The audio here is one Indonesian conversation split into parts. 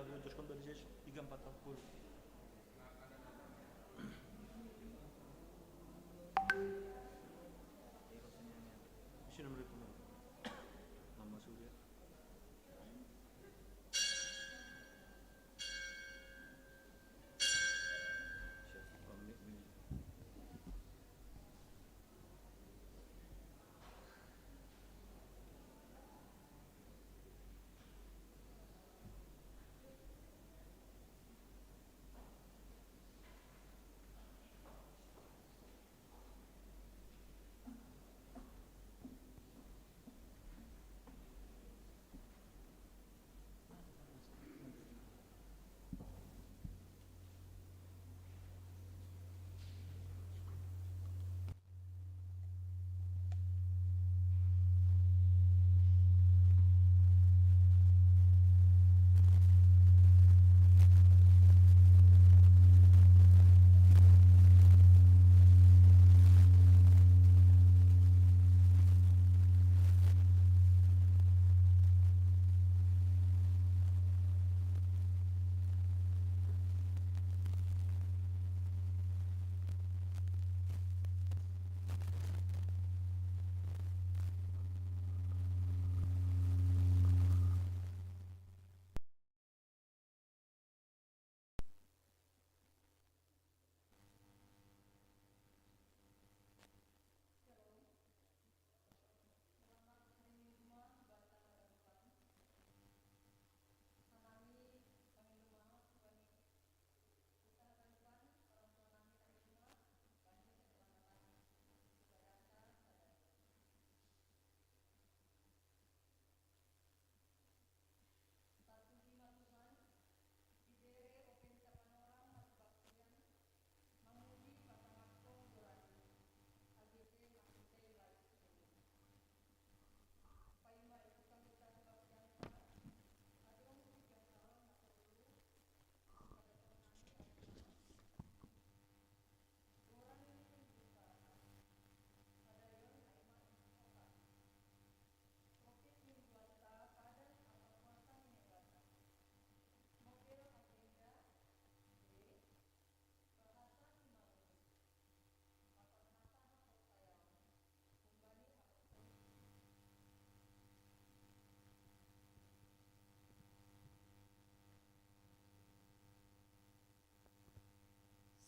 lagu teruskan dari saya 3440. Assalamualaikum. Nama Surya.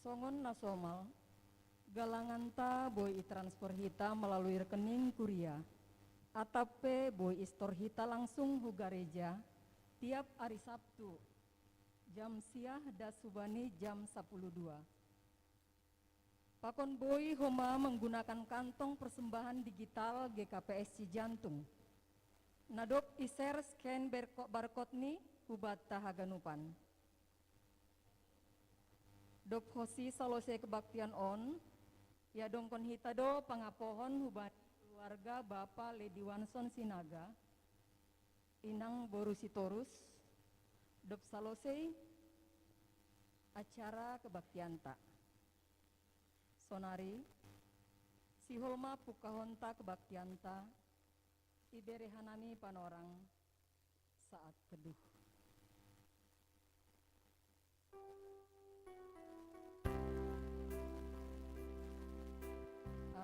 Songon nasomal, galanganta boy transfer hita melalui rekening kuria, atape boy istor hita langsung hugareja tiap hari Sabtu, jam siah das subani jam 12. Pakon boy homa menggunakan kantong persembahan digital GKPS Cijantung. Nadop iser scan barcode ni hubat tahaganupan. Dop hosi salose kebaktian on, ya dongkon hita do pangapohon huban keluarga Bapak Lady Wanson Sinaga, inang Borusitorus, dop salose acara kebaktianta. Sonari, si holma pukahonta kebaktianta, iberehanami panorang saat teduh.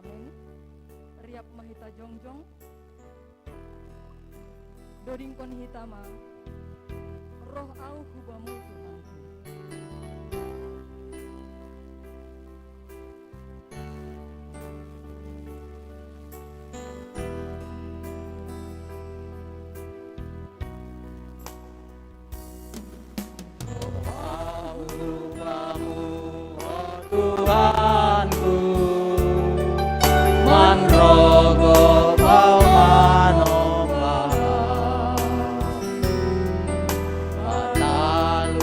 Amin. Riap mahita jongjong, dodingkon hitama, roh au hubamu tunangku. Tuhanku manrogo kau manobah matalu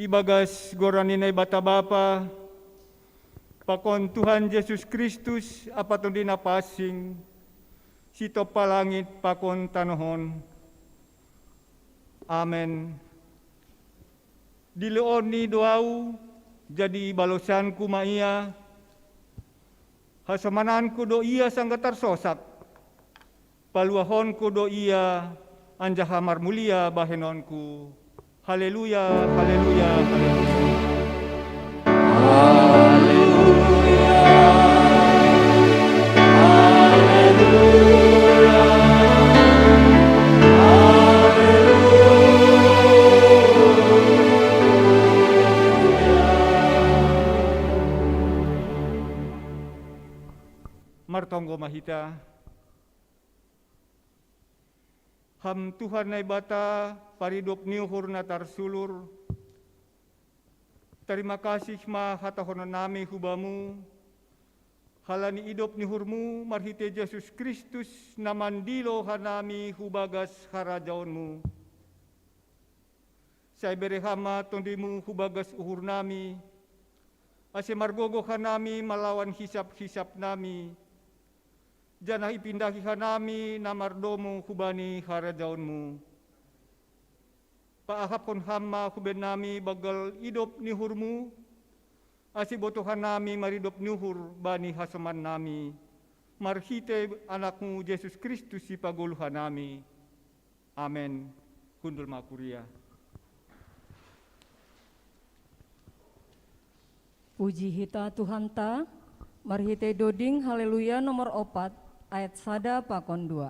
ibagas goraninay bata bapa, pakon Tuhan Yesus Kristus apaton dinapasing, sito palangit pakon tanohon. Amen. Diloon ni doau, jadi balosan ku maia, hasamanan ku do iya sanggatar sosak, paluahon ku do iya anjahamar mulia bahenonku. Haleluya, haleluya, haleluya. Martonggo mahita, ham Tuhan nai bata paridop niuhur natar sulur. Terima kasih ma hatahonan nami hubamu, halani idop nihurmu marhite Yesus Kristus namandilo hanami hubagas harajaonmu. Saya berehama tondimu hubagas uhur nami, ase margogo hanami malawan hisap-hisap nami, janah ipindahi hanami namardomu hubani harajaonmu. Paahapon hama huben nami bagal idop nihurmu, ase botohan nami maridop nuhur bani hasaman nami, marhite anakmu Yesus Kristus si paguluhan nami. Amen. Kundul makuria. Puji hita Tuhan ta, marhite doding haleluya nomor 4 ayat sada pakon 2.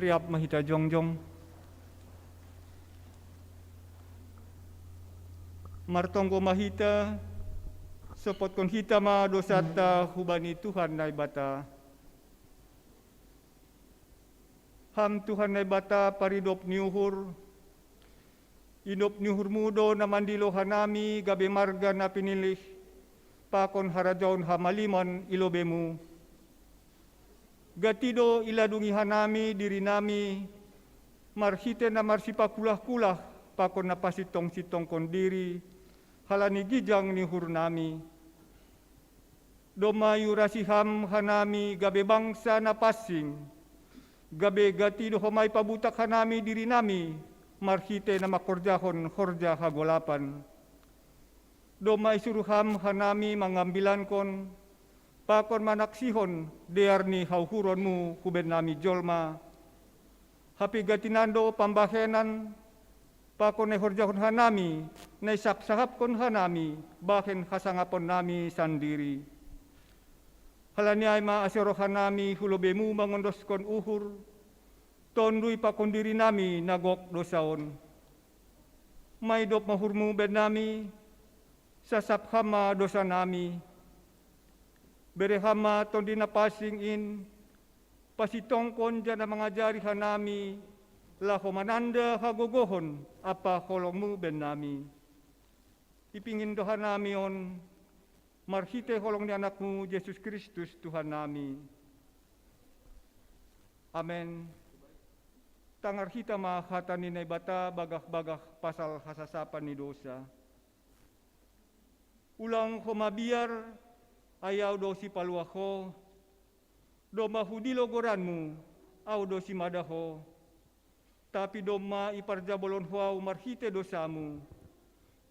Riap mahita jongjong. Martonggo mahita, sopot kon hita ma dosata hubani Tuhan nai bata. Ham Tuhan nai bata paridop niuhur, indop niuhur mudo na mandilo hanami gabe marga na pinilih, pakon harajaon hamaliman ilobemu. Gatido iladungi hanami diri nami, marhite na marsipakulah-kulah, pakon na pasitong-sitong kondiri, halani gijang ni hur nami. Domayu rasiham hanami gabe bangsa na pasing, gabe gatido homay pabutak hanami diri nami, marhite na makorjahon horja hagolapan. do maisuruham hanami mangambilan kon, pakon manaksihon dear ni hauhuronmu kuben nami jolma, hapi gatinando pambahenan, pakon nehorjahon hanami, naisapsahapkon hanami, bahen hasangapon nami sandiri. Halaniay maaserohan nami hulobemu mangondoskon uhur, tondui pakon diri nami nagok dosaon. Maidop mahurmu ben nami, sasaphama dosa nami, berehama tondi napasing in, pasitongkon dyan na mangajari hanami, laho mananda hagogohon, apa holongmu ben nami. Ipingin dohan nami on, marhite holong ni anakmu, Yesus Kristus Tuhan nami. Amen. Tangar hita mahatan ni bata bagah-bagah pasal hasasapan ni dosa. Ulang humabiar ayaw do si paluaho, do mahudilo goranmu, aw do si madaho, tapi do ma iparjabolon huaw marhite dosamu,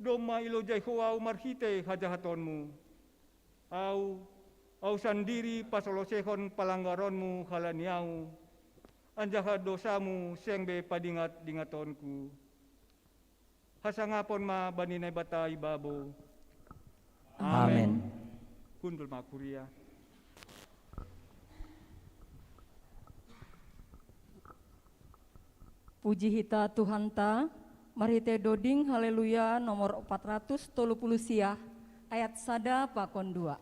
do ma ilojay huaw marhite hajahatonmu, aw sandiri pasolosehon palanggaronmu halaniaw, anjaha dosamu sengbe padingat-dingatonku. Hasangapon ma baninay batay babo. Amen. Kundul makuria. Puji hita Tuhan ta, marite doding haleluya nomor 430 siah, ayat sada pakon 2.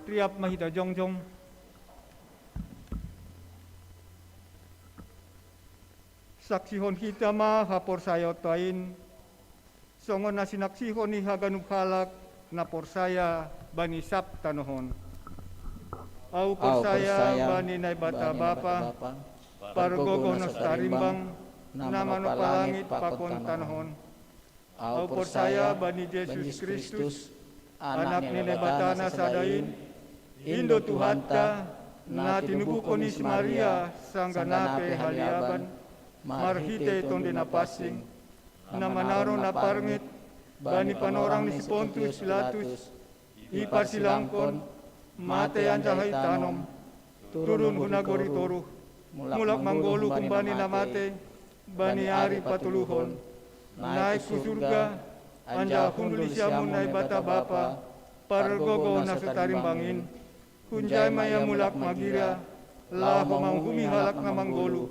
Triap mahita jongjong. Saksihon kita ma hapor sayo tain, songon na sinaksihon ni haganub halak, napor saya bani sabta nohon. Au por saya bani nai bata bapa, pargogo nos tarimbang, nama no palangit pakon tanahon. Au por saya bani Yesus Kristus, anak ni nai bata na sadain, Indo Tuhanta, na tinubukonis Maria, sangganape haliaban, marhite tonde na pasing, na manaro na parngit, bani panorang ni si Pontius Pilatus, iparsilangkon, mate anjahay tanom, turun hunagori toruh, mulak manggolu kumbani na mate, bani ari patuluhon, naik ku surga, anja hunduli siamun na ibata bapa, pargogo na sutarimbangin, kunjay maya mulak magira, laho manghumi halak na manggolu,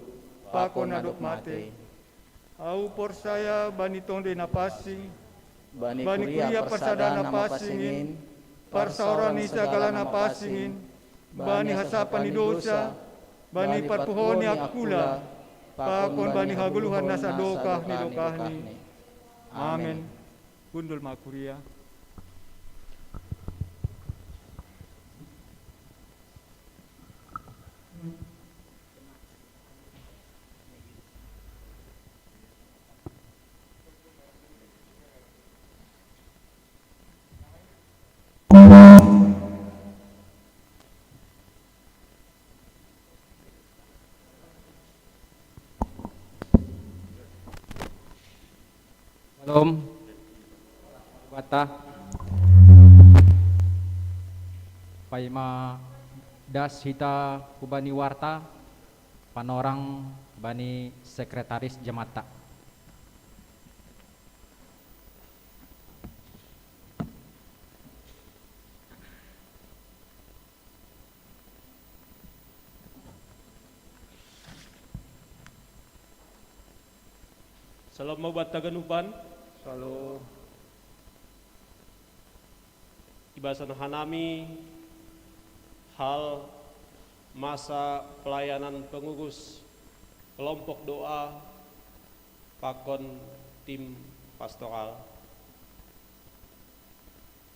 pako na dok mate. Au por saya bani tonde na pasing, bani kuria persada na pasingin, parsauran ni sagala na pasingin, bani hasapan ni dosa, bani parpuhon ni akula, pakon bani haguluhan na sa dokah ni dokahni. Amen. Gundul makuria. Salam. Bata. Paima das hita kubani warta panorang bani sekretaris jemata. Salam mabat taganupan. Salo Ibasan hanami hal masa pelayanan pengugus kelompok doa pakon tim pastoral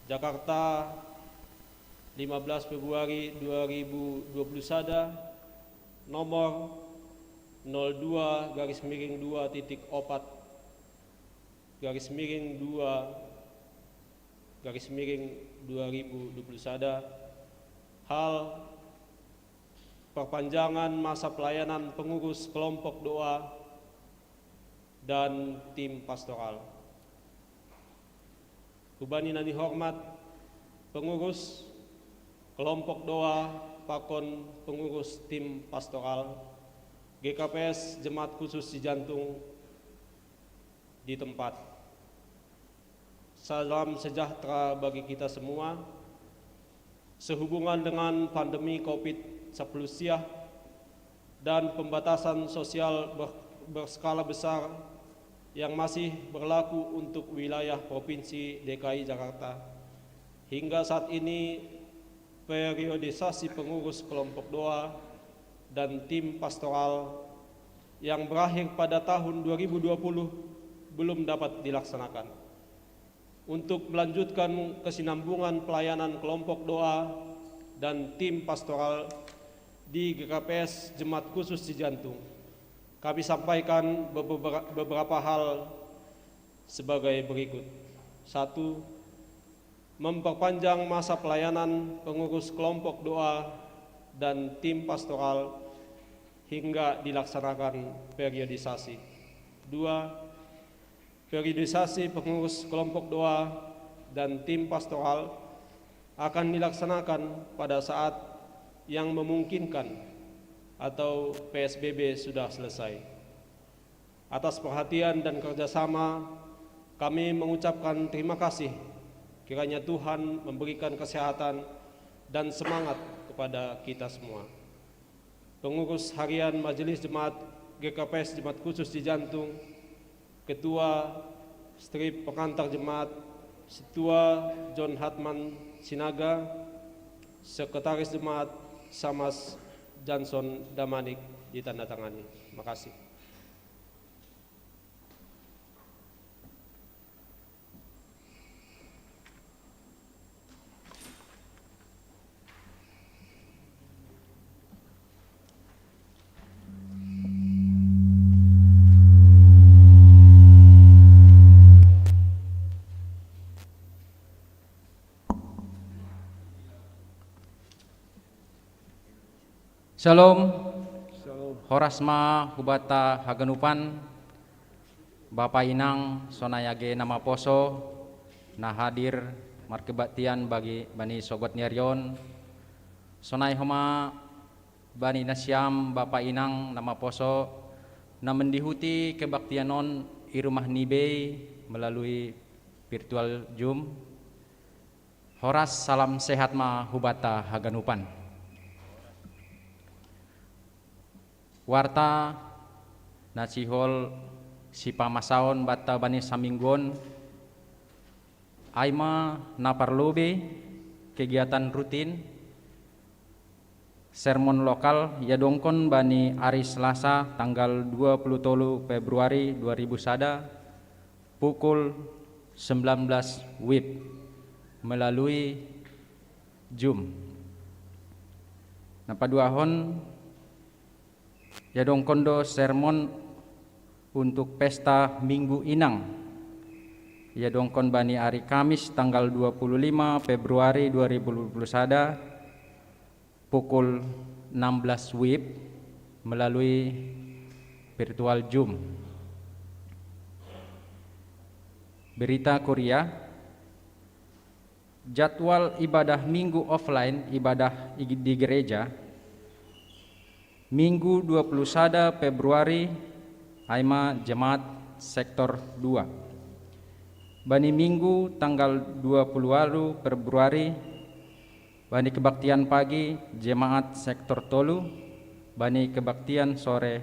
Jakarta 15 Februari 2021 nomor 02-2-2-2021 hal perpanjangan masa pelayanan pengurus kelompok doa dan tim pastoral. Kubani nani hormat pengurus kelompok doa pakon pengurus tim pastoral GKPS Jemaat Khusus Cijantung di tempat. Salam sejahtera bagi kita semua. Sehubungan dengan pandemi COVID-19 dan pembatasan sosial berskala besar yang masih berlaku untuk wilayah Provinsi DKI Jakarta. Hingga saat ini periodisasi pengurus kelompok doa dan tim pastoral yang berakhir pada tahun 2020 belum dapat dilaksanakan. Untuk melanjutkan kesinambungan pelayanan kelompok doa dan tim pastoral di GKPS Jemaat Khusus Cijantung, kami sampaikan beberapa hal sebagai berikut. 1. Memperpanjang masa pelayanan pengurus kelompok doa dan tim pastoral hingga dilaksanakan periodisasi. 2. Periodisasi pengurus kelompok doa dan tim pastoral akan dilaksanakan pada saat yang memungkinkan atau PSBB sudah selesai. Atas perhatian dan kerjasama, kami mengucapkan terima kasih. Kiranya Tuhan memberikan kesehatan dan semangat kepada kita semua. Pengurus harian Majelis Jemaat GKPS Jemaat Khusus Cijantung, Ketua Strip Pengantar Jemaat Setua John Hatman Sinaga, Sekretaris Jemaat Samas Johnson Damanik ditandatangani. Terima kasih. Shalom. Horasma hubata haganupan Bapak Inang sonayage nama poso na hadir markebaktian bagi bani sogot nyarion sonai homa bani nasyam Bapak Inang nama poso na mendihuti kebaktianon i rumah nibe melalui virtual Zoom. Horas salam sehat ma hubata haganupan. Warta nasihol si pamasaon bata bani saminggon aima naparlobe kegiatan rutin sermon lokal ya dongkon bani hari Selasa tanggal 23 Februari 2001 pukul 19 WIB melalui Zoom. Napaduahon ya dongkon do sermon untuk pesta Minggu Inang ya dongkon bani hari Kamis tanggal 25 Februari 2021 pukul 16 WIB melalui virtual Zoom. Berita Korea, jadwal ibadah Minggu offline ibadah di gereja Minggu 21 Februari Aima Jemaat Sektor 2. Bani Minggu tanggal 20 Februari bani kebaktian pagi Jemaat Sektor Tolu, bani kebaktian sore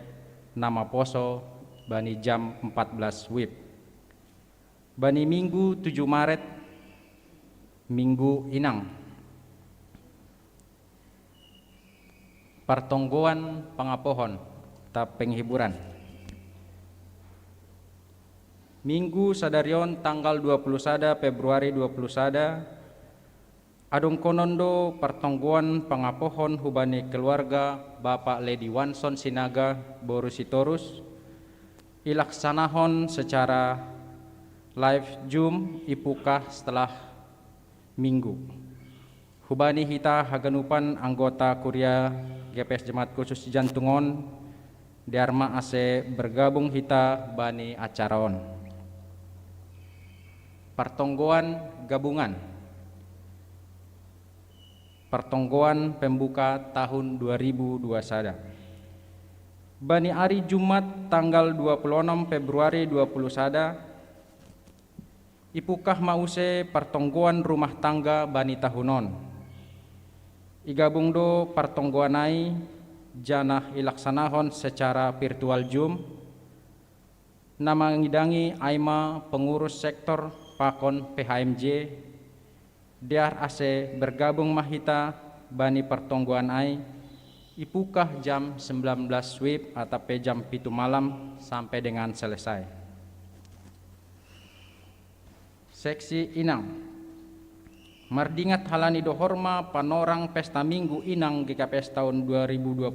nama poso bani jam 14 WIB. Bani Minggu 7 Maret Minggu Inang. Partonggoan pangapohon ta penghiburan. Minggu sadarion tanggal 21 Februari 2021 adong konondo partonggoan pangapohon hubani keluarga Bapak Lady Wanson Sinaga Borusitorus ilaksanahon secara live Zoom ipukah setelah Minggu. Hubani hita haganupan anggota Kuria GPS Jemaat Khusus Jantungon Dharma ase bergabung hita bani acaraon. Partonggoan gabungan. Partonggoan pembuka tahun 2021. Bani hari Jumat tanggal 26 Februari 2021 ipukah mause partonggoan rumah tangga bani tahunon. Igabung do partonggoanai janah ilaksanahon secara virtual Zoom. Nama ngidangi aima pengurus sektor pakon PHMJ diar ase bergabung mahita bani partonggoan ai ipukah jam 19 WIB atau jam 7 malam sampai dengan selesai. Seksi Inang. Mardingat halani dohorma panorang pesta Minggu Inang GKPS tahun 2021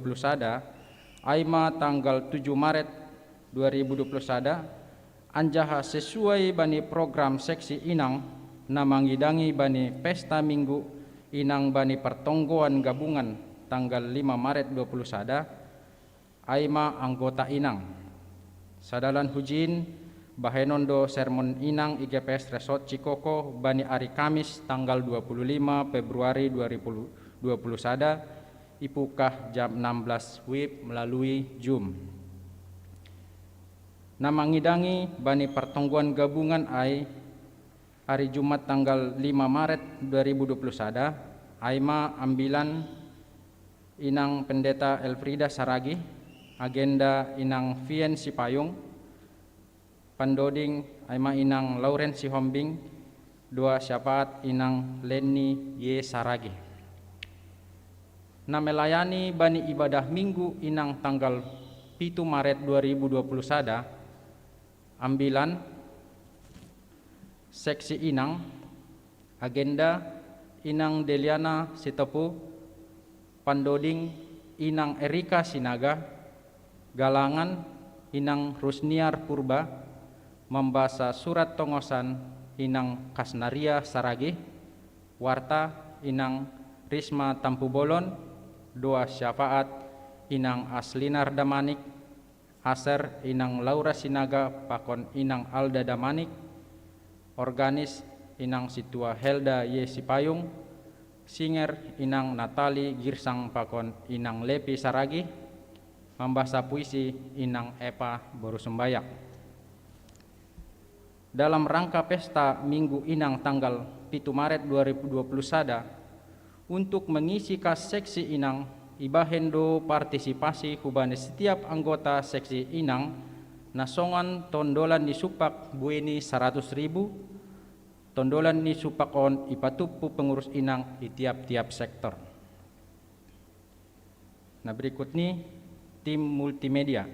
aima tanggal 7 Maret 2021 anjaha sesuai bani program seksi Inang nama ngidangi bani pesta Minggu Inang bani pertonggoan gabungan tanggal 5 Maret 2021 aima anggota Inang sadalan hujin bahenondo sermon Inang IGPS Resort Cikoko bani hari Kamis tanggal 25 Februari 2021 ipukah jam 16 WIB melalui Zoom. Nama ngidangi bani pertonggoan gabungan ai hari Jumat tanggal 5 Maret 2021 aima ambilan Inang Pendeta Elfrida Saragi, agenda Inang Vien Sipayung, pandoding aima Inang Lauren Sihombing, dua syafaat Inang Leni Y Saragi. Na melayani bani ibadah Minggu Inang tanggal 7 Maret 2021 ambilan seksi Inang, agenda Inang Deliana Sitepu, pandoding Inang Erika Sinaga, galangan Inang Rusniar Purba, membaca surat tongosan Inang Kasnaria Saragi, warta Inang Risma Tampu Bolon, doa syafaat inang Aslinar Damanik, Aser inang Laura Sinaga pakon inang Alda Damanik, organis inang Situa Helda Yesi Payung, singer inang Natali Girsang pakon inang Lepi Saragi, membaca puisi inang Epa Borusumbayak. Dalam rangka pesta Minggu Inang tanggal 7 Maret 2021 untuk mengisi kas seksi inang ibahendo partisipasi hubani setiap anggota seksi inang nasongan tondolan di supak bueni 100.000, tondolan di supak on ipatupu pengurus inang di tiap-tiap sektor. Nah berikut nih tim multimedia.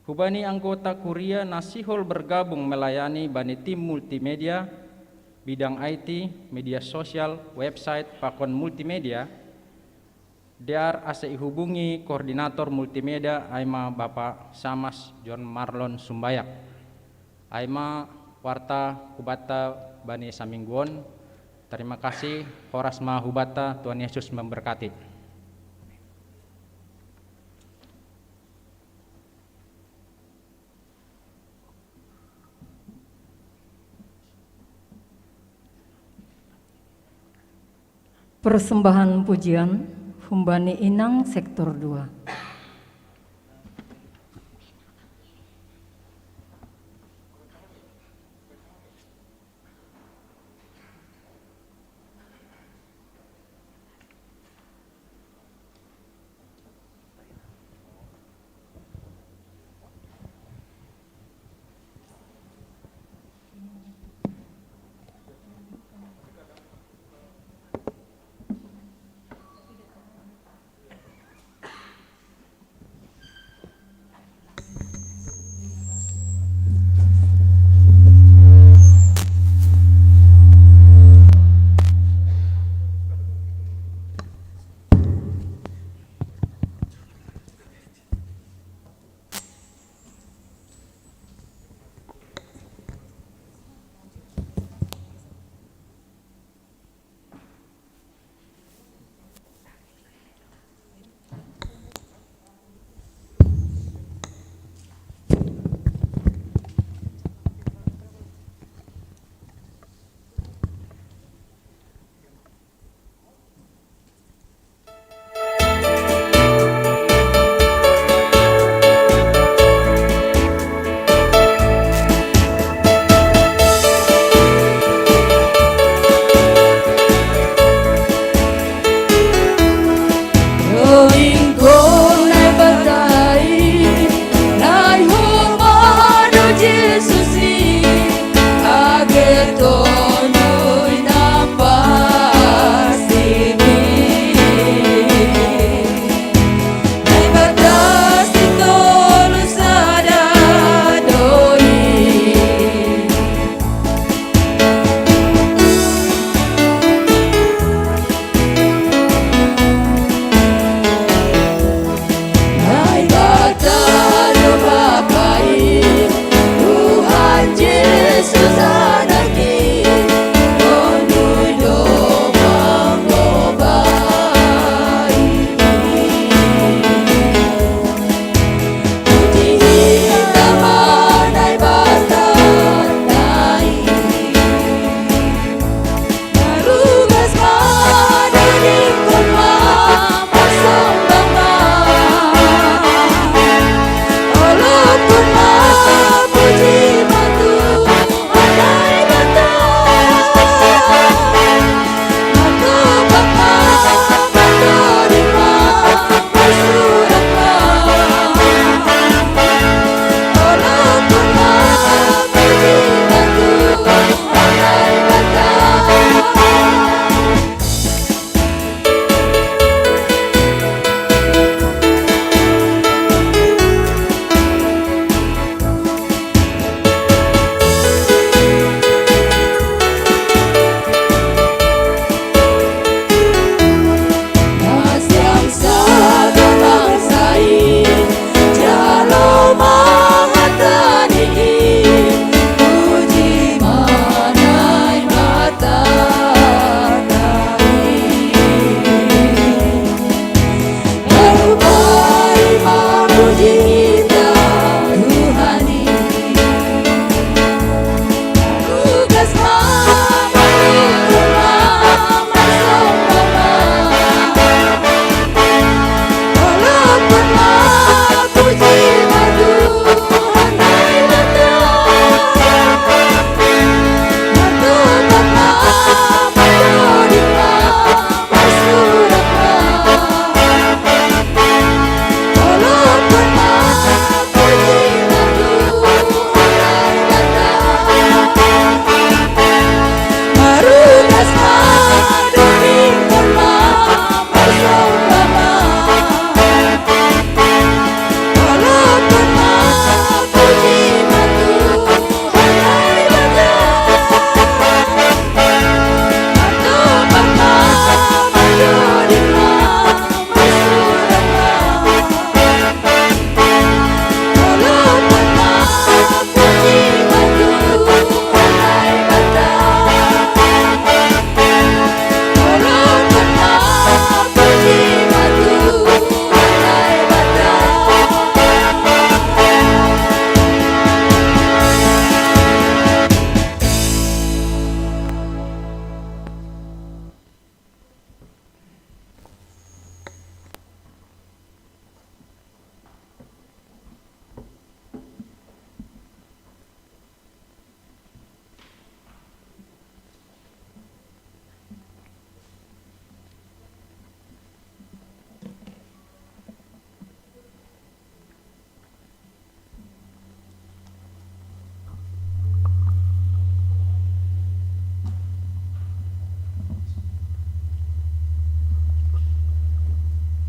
Hubani anggota kuria nasihol bergabung melayani bani tim multimedia, bidang IT, media sosial, website, pakon multimedia. Diar ase hubungi koordinator multimedia Aima Bapak Samas John Marlon Sumbayak. Aima warta hubata bani samingguon. Terima kasih Horasma hubata, Tuhan Yesus memberkati. Persembahan pujian Humbani Inang Sektor 2.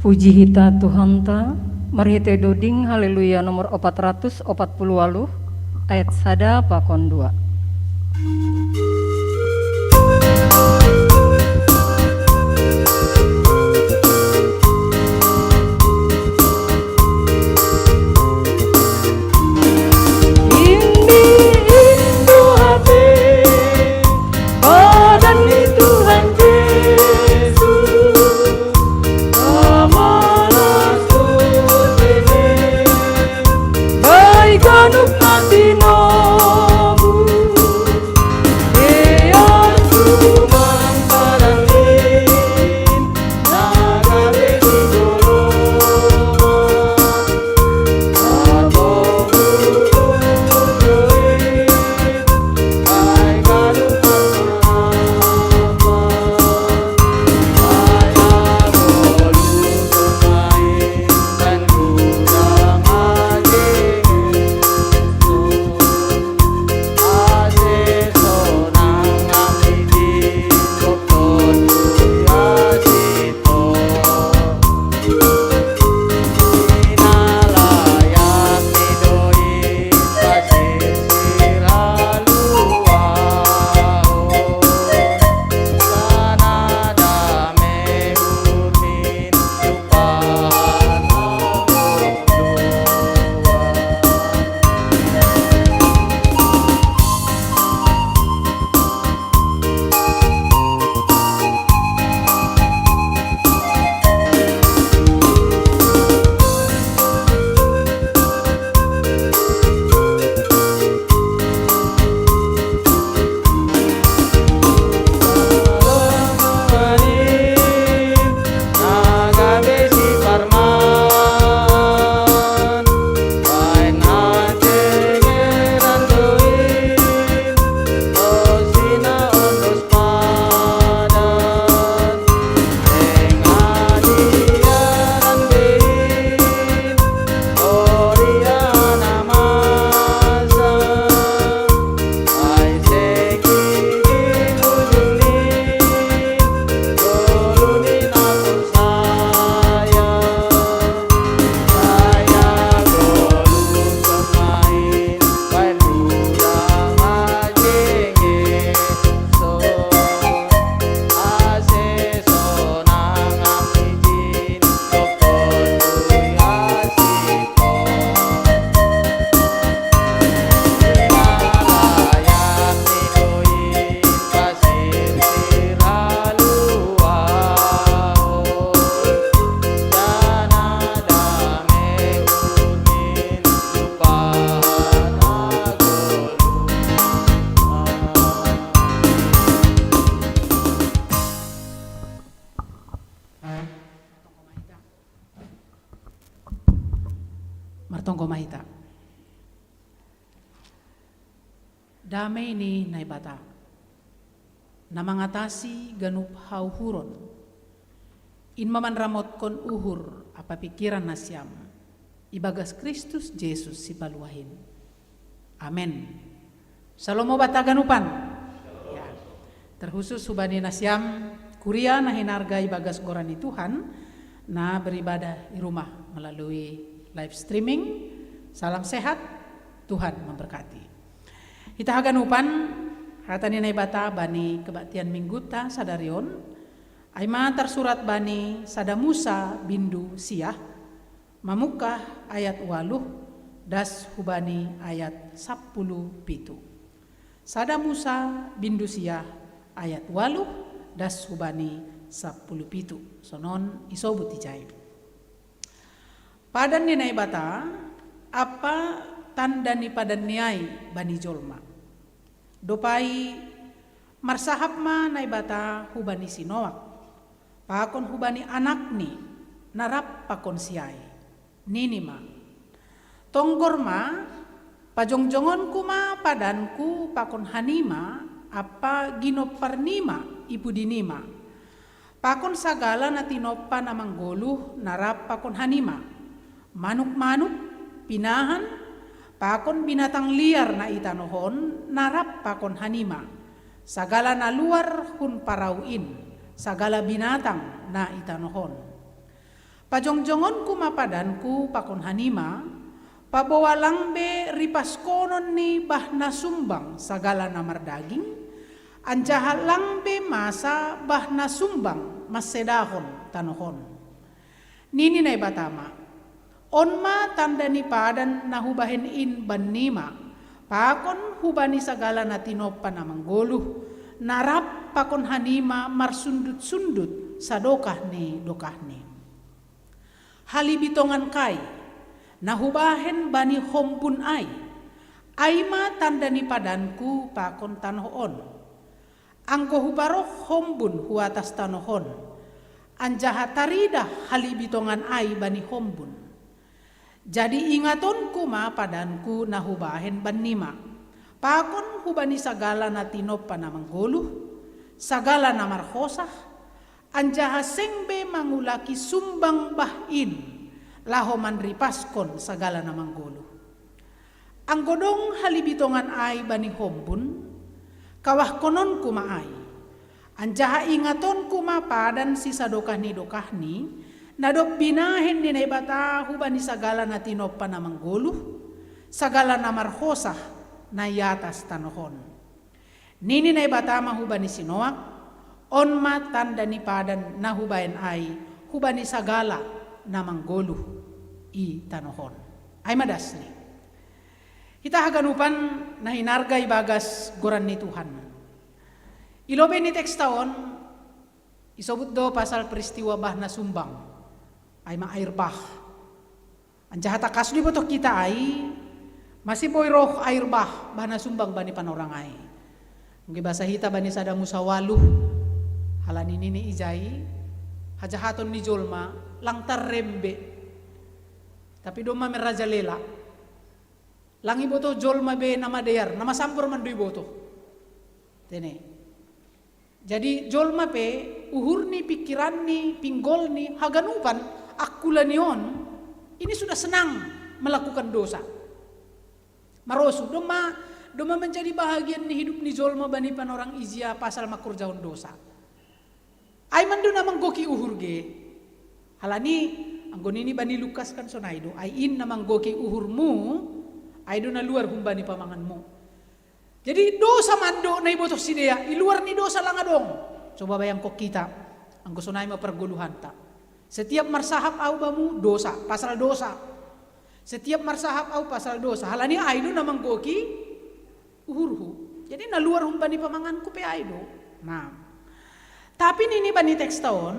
Puji hita Tuhan ta, marhite doding haleluya nomor 440 ayat 1 pakon 2. Martongko mahita. Damai ni naibata. Namangatasi ganup hauhuron. Inmaman ramot kon uhur apa pikiran nasyam. Ibagas Kristus Yesus si paluahin. Amen. Salomo bata ganupan. Ya. Terkhusus subani nasyam kuria na hinarga ibagas gorani Tuhan na beribadah di rumah melalui live streaming. Salam sehat, Tuhan memberkati. Kita haganupan hatani naibata bani kebaktian mingguta sadarion aima tersurat bani sada Musa bindu siah mamukah ayat 8 das hubani ayat 10 pitu. Sada Musa bindu siah ayat 8 das hubani 10 pitu. Sonon isobut ijai. Padan ni naibata apa tanda ni padan niai bani jolma. Dopai marsahap ma naibata hubani sinowak. Pakon hubani anak ni narap pakon siai. Nini ma. Tonggor ma pajongjongon ku ma padanku pakon hanima apa ginoparnima ibu dinima. Pakon sagala na tinopa namang goluh narap pakon hanima. Manuk-manuk pinahan pakon binatang liar na itanohon narap pakon hanima. Sagala na luar hun parauin sagala binatang na itanohon. Pajongjongon ku mapadanku pakon hanima, pabawa langbe ripas konon ni bahna sumbang sagala namar daging, anjaha langbe masa bahna sumbang masedahon tanohon. Nini nai batama, onma tanda ni padan nahubahen in banima, pakon hubani sagala natinopa namanggoluh, narap pakon hanima marsundut-sundut sadokah ni dokah ni. Halibitongan kai, nahubahen bani hompun ai ma tanda ni padanku pakon tanohon. Anggo hubaroh hombun hu atas tanohon, anjaha tarida halibitongan ai bani hombun. Jadi ingatonku ma padanku nahubahen banima, pakon hubani sagala natinop panamanggoluh, sagala namarhosah, anjaha sengbe mangulaki sumbang bahin, laho manripaskon sagala namanggoluh. Anggodong halibitongan ai bani hombun, kawah konon kumaai, anjaha ingaton kuma padan si sadokahni dokahni, nadok binahen ni naibata hubani sagala natinopa namanggoluh, sagala namarhosah na yatas tanohon. Nini naibata mahubani sinoak, onma tanda ni padan nahubayan ai, hubani sagala namanggoluh i tanohon. Ay madasli. Kita haganupan na hinarga ibagas goran ni Tuhan. Ilobe ni teks taon, isobut do pasal peristiwa bah na sumbang, ay ma-air bah. Anjaha takas di botok kita ay, masih boy roh air bah na sumbang bani panorang ay. Ngi bahasa hita bani sada musawaluh, halan ini ni ijai, hajahaton ni jolma, langtar rembe. Tapi doma meraja lela. Langi boto jolma be nama deyar, nama sampur mandui boto. Tene. Jadi jolma pe uhur ni pikiran ni pinggol ni haganupan akulanion ini sudah senang melakukan dosa. Marosu doma menjadi bahagian ni hidup ni jolma bani panorang izia pasal makur jauh dosa. Ai mandu namang goki uhur ge. Halani anggon ini bani Lukas kan sonaido. Ai in namang goki uhurmu, ai do na luar humbani pamanganmu. Jadi dosa mando na ibotos sidea, i luar ni dosa lang adong. Coba bayang kok kita, anggo sonai ma pergoluhan ta. Setiap marsahap au bamu dosa, pasal dosa. Setiap marsahap au pasal dosa. Halani ai do namang goki uhurhu. Jadi na luar humbani pamanganku pe ai do. Nah. Tapi ini bani teks tahun,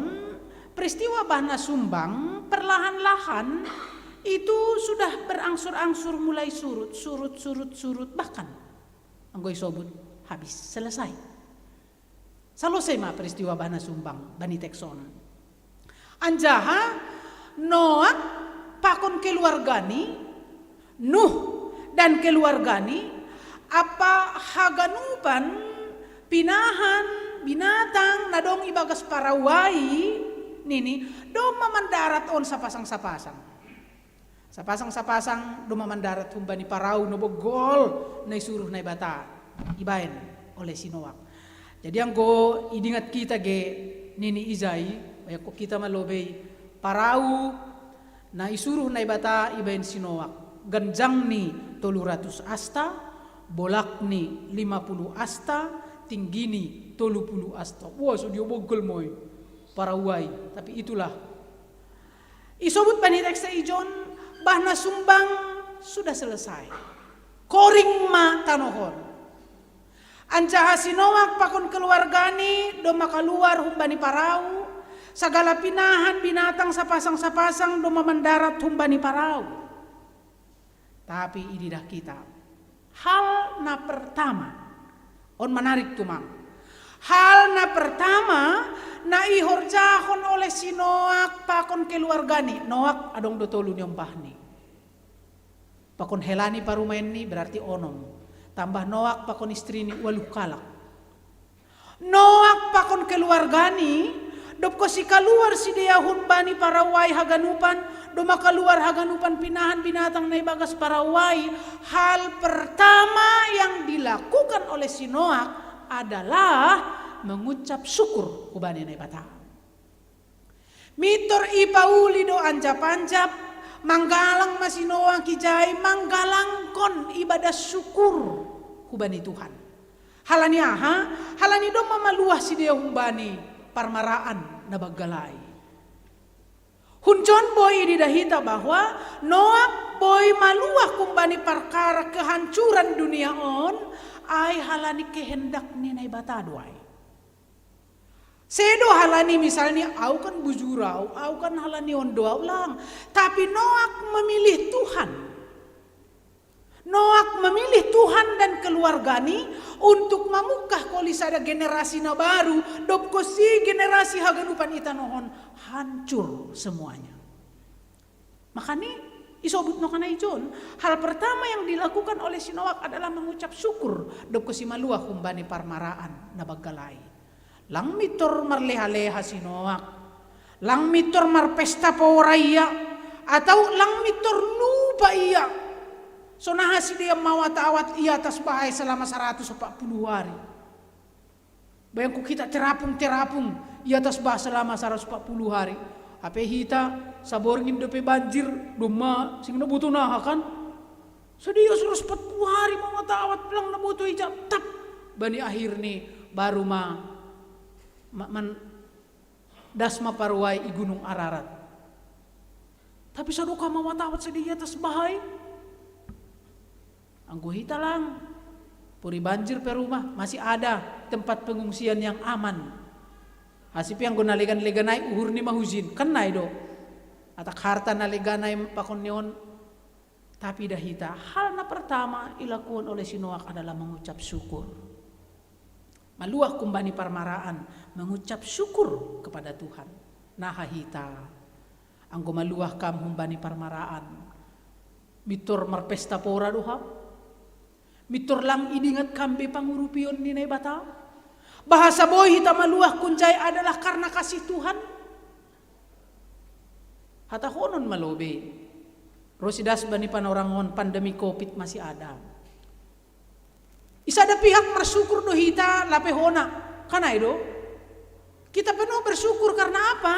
peristiwa bahna sumbang perlahan-lahan itu sudah berangsur-angsur mulai surut, bahkan anggo isobut habis, selesai. Selesai ma peristiwa bahna sumbang bani tekson. Anjaha Noah pakon keluargani, Nuh dan keluargani apa haganupan pinahan binatang nadong ibagas parawai nini dong memandarat on sapasang-sapasang. Sapasang-sapasang dong memandarat humbani parau no bogol na isuruh na ibata ibaen oleh Sinoak. Jadi anggo idingat kita ge nini izai baya ko kita malobei parau na isuruh na ibata ibaen Sinoak. Ganjang ni 300 asta, bolak ni 50 asta, tinggi ni 30 asta. Wah, so dia bogol moy para uai. Tapi itulah. Isobut bani teksa ijon bahna sumbang sudah selesai. Koring ma tanohon. Anjaha Sinoak pakon keluargani do makaluar humbani parau. Sagala pinahan binatang sapasang-sapasang do mendarat humbani parau. Tapi ini dah kita. Hal na pertama on menarik tumang. Hal na pertama na ihorjahon oleh si Noak pakon keluargani. Noak adong dotolu nyompahni. Pakon helani parumain ni berarti onom. Tambah Noak pakon istri ni waluh kalak. Noak pakon keluargani. Dopko si kaluar si deahun bani parawai haganupan. Doma keluar haganupan pinahan binatang na ibagas parawai. Hal pertama yang dilakukan oleh si Noak adalah mengucap syukur kubani na ibata. Mitor ipauli do anjap-anjap, manggalang masinoa kijai, manggalangkon ibadah syukur hubani Tuhan. Halani aha, halani do mamaluah si dia hubani parmaraan na baggalai. Huncon boy didahita bahwa Noak boy maluah kumbani perkara kehancuran dunia on, ay halani kehendak ni nai bataduai. Sedo halani misalnya au kan bujurau, au kan halani ondoau lang. Tapi Noak memilih Tuhan. Noak memilih Tuhan dan keluargani untuk memukah kolisada generasi na baru. Dopko si generasi haganupan itanohon hancur semuanya. Makanya isobut no kana ijon. Hal pertama yang dilakukan oleh si Noak adalah mengucap syukur. Dopko si maluah kumbani parmaraan na baggalai. Lang mitor marleha-leha si Noak, lang mitor marpesta pauraya, atau lang mitor lupa iya. So nahasi dia mawat-awat iya atas bahaya selama 140 hari. Bayangku kita terapung iya atas bahaya selama 140 hari. Ape hita saborngin dope banjir duma sing nabuto nah kan. So dia 140 hari mawat-awat pelang nabuto ijab tap. Bani akhir nih baru dasma parwai i Gunung Ararat. Tapi saduka mawatawat sedih atas bahaya. Anggo hita lang. Puri banjir per rumah masih ada tempat pengungsian yang aman. Hasip yang guna legan-leganai uhur ni mahuzin. Kenai do. Atak harta na leganai pakon neon. Tapi dah hita. Hal na pertama ilakukan oleh si Noak adalah mengucap syukur. Maluah kumbani parmaraan, mengucap syukur kepada Tuhan. Nahahita, anggo maluah kam humbani parmaraan. Mitor marpesta pora doha. Mitor lang idingat kambe pangurupion ni nai bata. Bahasa boy hita maluah kunjay adalah karena kasih Tuhan. Hata honon malobe. Rosidas bani panorangon pandemi Covid masih ada. Isa ada pihak bersyukur do hita lape hona. Kana do? Kita penuh bersyukur karena apa?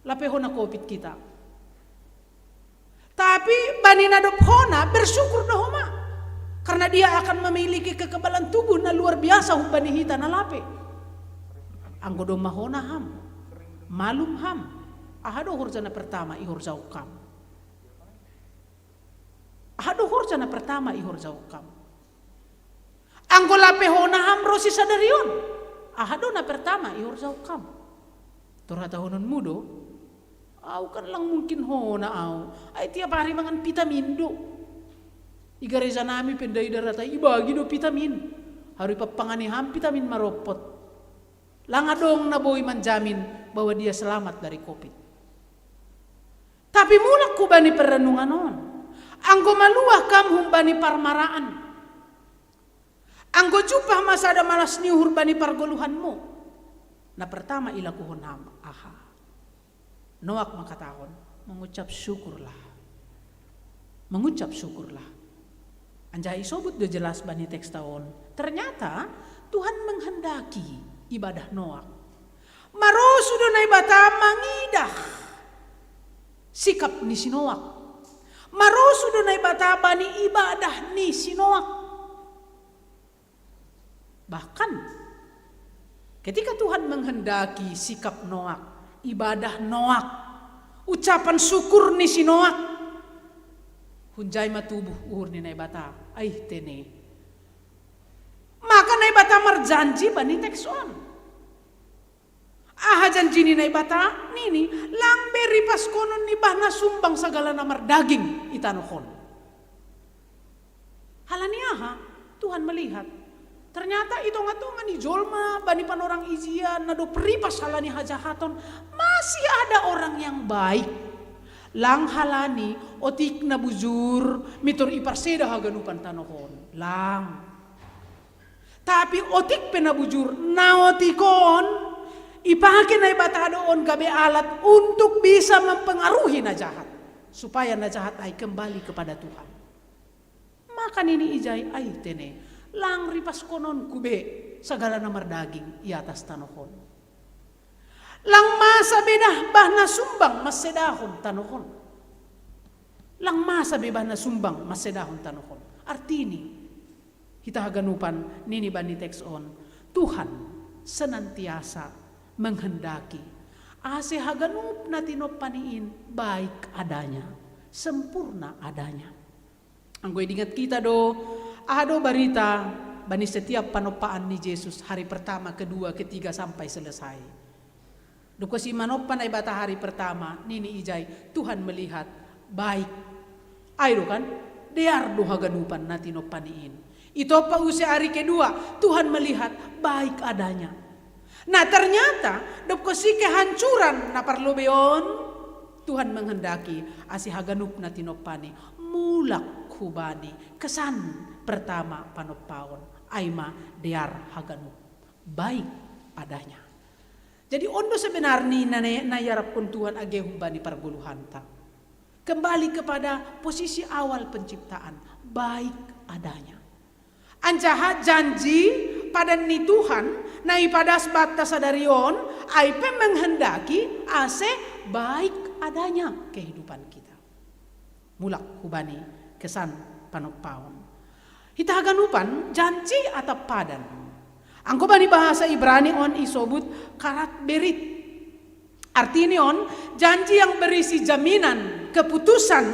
Lape hona Covid kita. Tapi bani nadop hona bersyukur do homa. Karena dia akan memiliki kekebalan tubuh na luar biasa bani hita na lape. Anggo do mahona ham. Malum ham. Ahado hurjana pertama ihur zaukam. Ahado hurjana pertama ihur zaukam. Anggola pehona hamro si sadarion. Ahado na pertama ihor zaukam. Torata honon mudo. Au kan lang mungkin hona au. Ay tiap hari mangan vitamin do. Igareza nami pendai darata ibagi do vitamin. Hari papangani ham vitamin maropot. Langadong na boy manjamin bahwa dia selamat dari Covid. Tapi mulak ku bani perenungan on. Anggo maluah kam humbani parmaraan. Anggo jupah masa ada malas niuhur bani pargoluhanmu. Na pertama ilakuhon ham. Aha. Noak mengatakan, mengucap syukurlah. Mengucap syukurlah. Anjay isobut do jelas bani teks tahun. Ternyata Tuhan menghendaki ibadah Noak. Marosu do nai bata mangidah sikap ni si Noak. Marosu do nai bata bani ibadah ni si Noak. Bahkan ketika Tuhan menghendaki sikap Noak, ibadah Noak, ucapan syukur ni si Noak, hunjai matubuh uhur ni nai bata, ay tene. Maka nai bata marjanji bani tekson. Aha janji ni nai bata, nini lang beri pas konon ni bahna sumbang segala namar daging itanohon. Halani aha, Tuhan melihat. Ternyata itongan-tongan ni jolma bani panorang izian nado peripas halani hajahaton masih ada orang yang baik. Lang halani otik na bujur mitur iparseda haganupan tanohon. Lang. Tapi otik pena bujur na otikon ipake na ibatadoon gabe alat untuk bisa mempengaruhi na jahat supaya na jahat ay kembali kepada Tuhan. Maka nini ijay ay tene. Lang ripas konon kube segala namar daging i atas tanohon. Lang masa bedah bahna sumbang masedahon tanuhon. Lang masa bebahna sumbang masedahon tanuhon. Artini kita haganupan nini bani teks on. Tuhan senantiasa menghendaki ase haganup natinop paniin baik adanya, sempurna adanya. Anggoy dingat kita do, ado barita bani setiap panopaan ni Yesus hari pertama, kedua, ketiga sampai selesai. Duko si manopan ay bata hari pertama nini ijay Tuhan melihat baik. Ayo kan, dear do haganupan natinop paniin. Ito pa usia hari kedua, Tuhan melihat baik adanya. Nah ternyata dopkosi kehancuran na parlobeon, Tuhan menghendaki asih haganup na tinopani mulak hubani kesan pertama panopaon aima dear haganup baik adanya. Jadi ondo sebenarnya nayarap pun Tuhan age hubani parguluhanta. Kembali kepada posisi awal penciptaan, baik adanya. Anjaha janji pada ni Tuhan nai pada batas sadarion aipe menghendaki ase baik adanya kehidupan kita. Mulak hubani kesan panopaon. Kita haganupan janji atau padan. Angko bani bahasa Ibrani on isobut karat berit. Artinya on janji yang berisi jaminan keputusan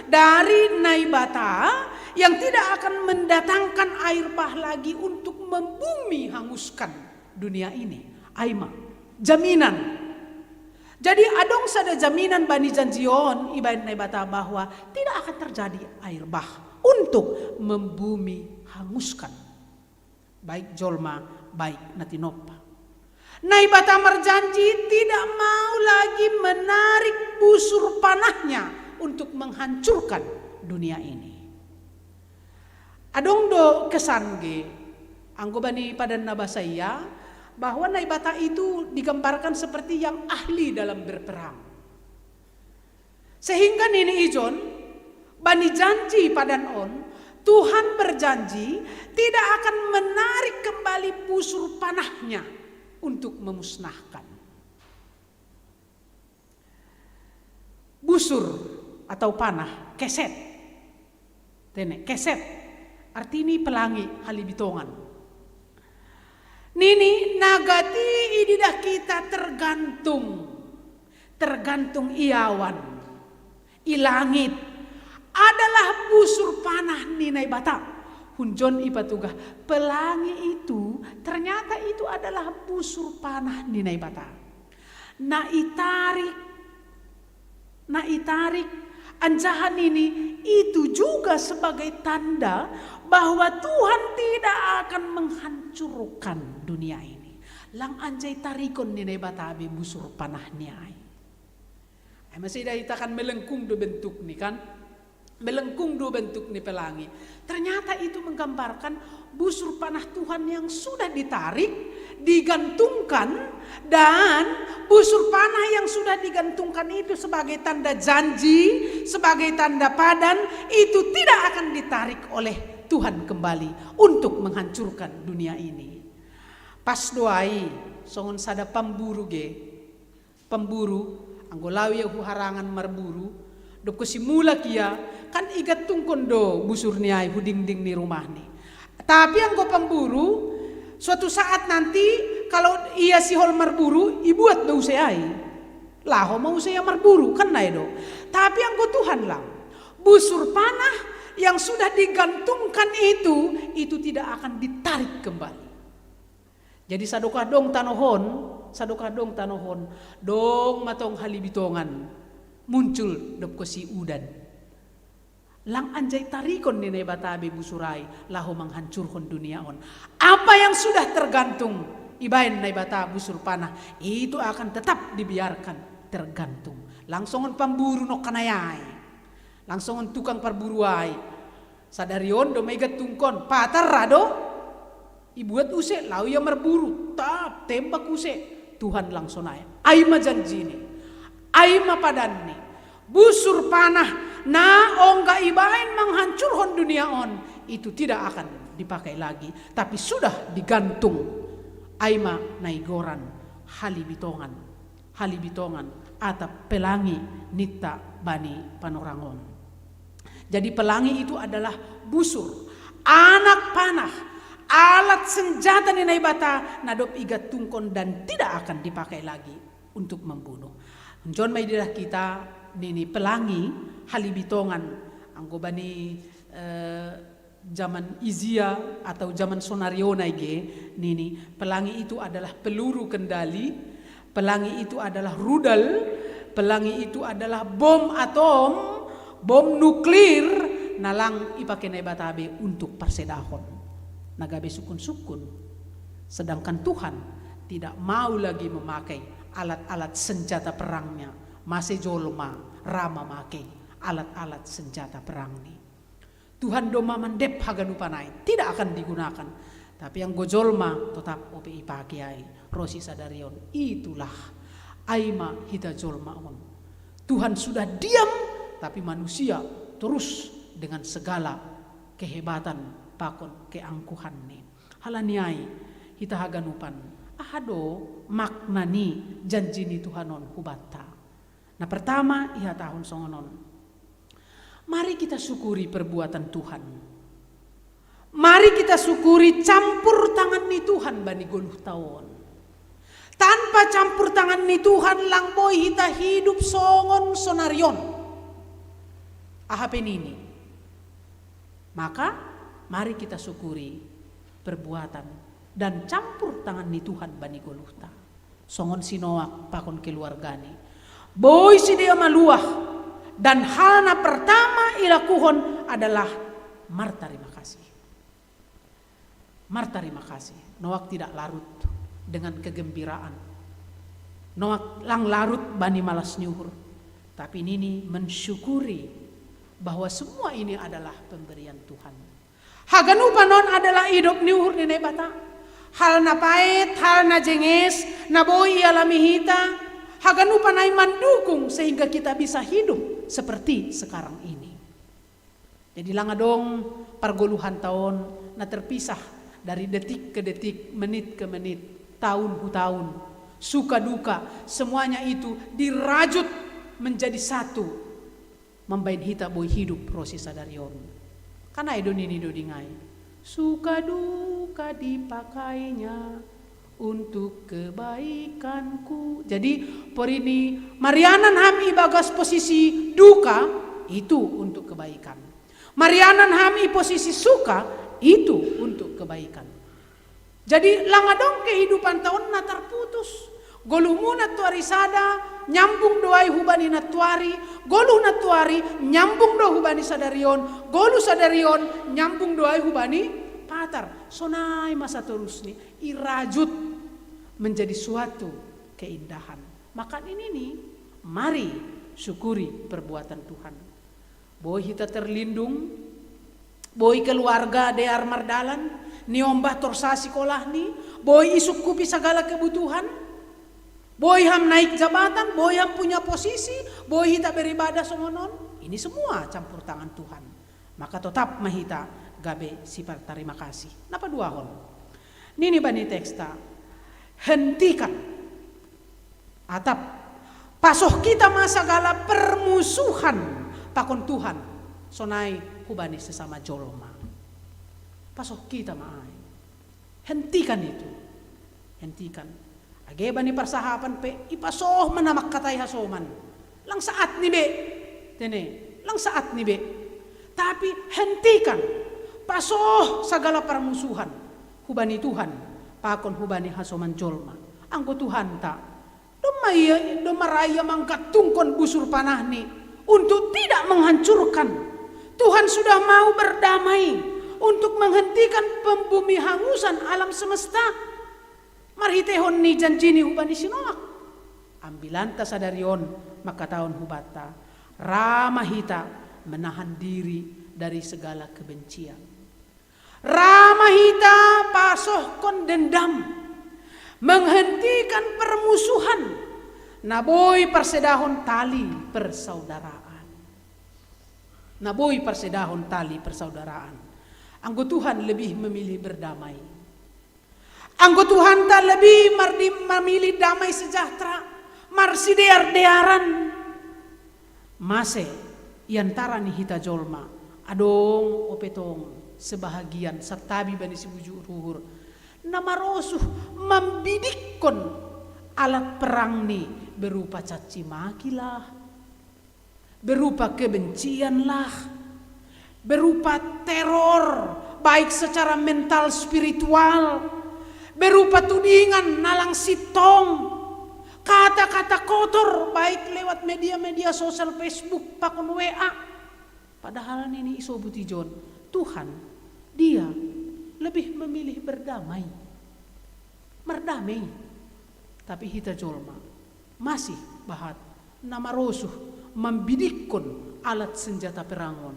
dari naibata yang tidak akan mendatangkan air bah lagi untuk membumi hanguskan dunia ini. Aima, jaminan. Jadi adong sada jaminan bani janjion ibain naibata bahwa tidak akan terjadi air bah untuk membumi hanguskan baik jolma baik natinopa. Naibata merjanji tidak mau lagi menarik busur panahnya untuk menghancurkan dunia ini. Adong do kesan ge anggobani pada nabasaya bahwa naibata itu digambarkan seperti yang ahli dalam berperang. Sehingga nini ijon bani janji padan on Tuhan berjanji tidak akan menarik kembali busur panahnya untuk memusnahkan. Busur atau panah keset. Tenek keset. Artini pelangi halibitongan. Nini nagati ididah kita tergantung iawan, ilangit adalah busur panah ninai bata. Hunjon ipatugah pelangi itu ternyata itu adalah busur panah ninai bata. Na itarik anjahan ini itu juga sebagai tanda bahwa Tuhan tidak akan menghancurkan dunia ini. Lang anjay tarikon ninay batabi busur panah niay. Ay masih dah kita kan melengkung do bentuk ni kan. Melengkung do bentuk ni pelangi. Ternyata itu menggambarkan busur panah Tuhan yang sudah ditarik, digantungkan, dan busur panah yang sudah digantungkan itu sebagai tanda janji, sebagai tanda padan, itu tidak akan ditarik oleh Tuhan kembali untuk menghancurkan dunia ini. Pas doai, songon sada pemburu anggolawi yang harangan marburu, doko simula kia, kan igat tungkon do busur niay huding-ding ni rumah ni. Tapi anggo pemburu, suatu saat nanti kalau ia sihol marburu, ibuat do usai. Laho mau saya marburu kan na do. Tapi anggo Tuhan lang, busur panah yang sudah digantungkan itu tidak akan ditarik kembali. Jadi sadokah dong tanohon, dong matong halibitongan muncul dopko si udan. Lang anjay tarikon nini batabe busurai laho menghancurkan dunia on. Apa yang sudah tergantung ibain nai bata busur panah itu akan tetap dibiarkan tergantung. Langsungan pemburu no kanayai, langsungan tukang perburuai. Sadarion do megat tungkon patar rado ibuat use lau ya merburu tap tembak use Tuhan langsung ay. Aima janji ni, aima padan ni. Busur panah na ongga ibain menghancurkan dunia on itu tidak akan dipakai lagi, tapi sudah digantung aima naigoran halibitongan halibitongan atau pelangi nita bani panorangon. Jadi pelangi itu adalah busur, anak panah, alat senjata ni naibata nadop igat tungkon dan tidak akan dipakai lagi untuk membunuh. John may dirah kita nini pelangi halibitongan anggo bani zaman Izia atau zaman Sonario naige nini pelangi itu adalah peluru kendali, pelangi itu adalah rudal, pelangi itu adalah bom atom, bom nuklir nalang ipake na batabe untuk persedahon nagabe sukun-sukun. Sedangkan Tuhan tidak mau lagi memakai alat-alat senjata perangnya, masih jolma rama make alat-alat senjata perang ni. Tuhan doma mandep haganupanai tidak akan digunakan, tapi yang gojolma tetap ope ipakiai rosi sadarion. Itulah aima hita jolma on. Tuhan sudah diam, tapi manusia terus dengan segala kehebatan pakon keangkuhan ni. Halaniai hita haganupan ahado maknani janjini Tuhanon hubata. Nah pertama iha tahun songonon. Mari kita syukuri perbuatan Tuhan. Mari kita syukuri campur tangan ni Tuhan bani goluh tahun. Tanpa campur tangan ni Tuhan lang boy hita hidup songon sonarion. Ahapen ini. Maka mari kita syukuri perbuatan dan campur tangan ni Tuhan bani goluh ta. Songon sinoak pakon keluargani. Boy si dia maluah. Dan halna pertama ilakuhon adalah martarima kasih. Martarima kasih. Noak tidak larut dengan kegembiraan. Noak lang larut bani malas nyuhur. Tapi nini mensyukuri bahwa semua ini adalah pemberian Tuhan. Haganupanon adalah hidup nyuhur ni bata. Halna pait, halna jenges, naboi alami hita. Haganupanay mandukung sehingga kita bisa hidup seperti sekarang ini. Jadi langadong pergoluhan tahun na terpisah dari detik ke detik, menit ke menit, tahun ke tahun, suka duka, semuanya itu dirajut menjadi satu, membain hita boy hidup rosi sadarion. Karena edon ini dodingai, suka duka dipakainya untuk kebaikanku. Jadi por ini Marianan ham ibagas posisi duka itu untuk kebaikan. Marianan ham i posisi suka itu untuk kebaikan. Jadi langadong kehidupan tahun na terputus. Golumu natuari sada nyambung doai hubani natuari, golu natuari nyambung do hubani sadarion, golu sadarion nyambung doai hubani patar. Sonai masa terus nih irajut menjadi suatu keindahan. Maka ini nih, mari syukuri perbuatan Tuhan. Boy kita terlindung, boy keluarga dear mardalan, ni ombah torsa sekolah nih, boy isukupi segala kebutuhan, boy ham naik jabatan, boy ham punya posisi, boy kita beribadah songonon. Ini semua campur tangan Tuhan. Maka tetap mahita gabe sifat terima kasih. Napa dua hon? Nini bani teksta. Hentikan atap pasoh kita masagala permusuhan pakon Tuhan sonai hubani sesama jolma. Pasoh kita maai. Hentikan itu. Hentikan. Age bani persahapan pe ipasoh manamak katay hasoman. Lang saat ni be. Tene, lang saat ni be. Tapi hentikan. Pasoh segala permusuhan hubani Tuhan. Pakon hubani hasoman jolma. Angko Tuhan tak. Domaraya mangkat tungkon busur panah ni. Untuk tidak menghancurkan. Tuhan sudah mau berdamai. Untuk menghentikan pembumi hangusan alam semesta. Marhitehon ni janjini hubani sinoak. Ambilanta sadarion maka tahun hubata. Ramahita menahan diri dari segala kebencian. Ramahita pasoh kon dendam, menghentikan permusuhan, naboy persedahon tali persaudaraan. Naboy persedahon tali persaudaraan. Anggo Tuhan lebih memilih berdamai. Anggo Tuhan tak lebih memilih damai sejahtera. marsidear-dearan. Mase iantara ni hita jolma adong opetong sebahagian satabi bani si bujuk ruhur namarosuh membidikkon alat perang ni berupa caci maki lah, berupa kebencian lah, berupa teror baik secara mental spiritual, berupa tudingan nalang sitong, kata-kata kotor baik lewat media-media sosial Facebook, pakon WA. Padahal ini iso butijon, Tuhan dia lebih memilih berdamai, merdamai. Tapi hita jolma masih bahat nama rosuh membidikkon alat senjata perangon.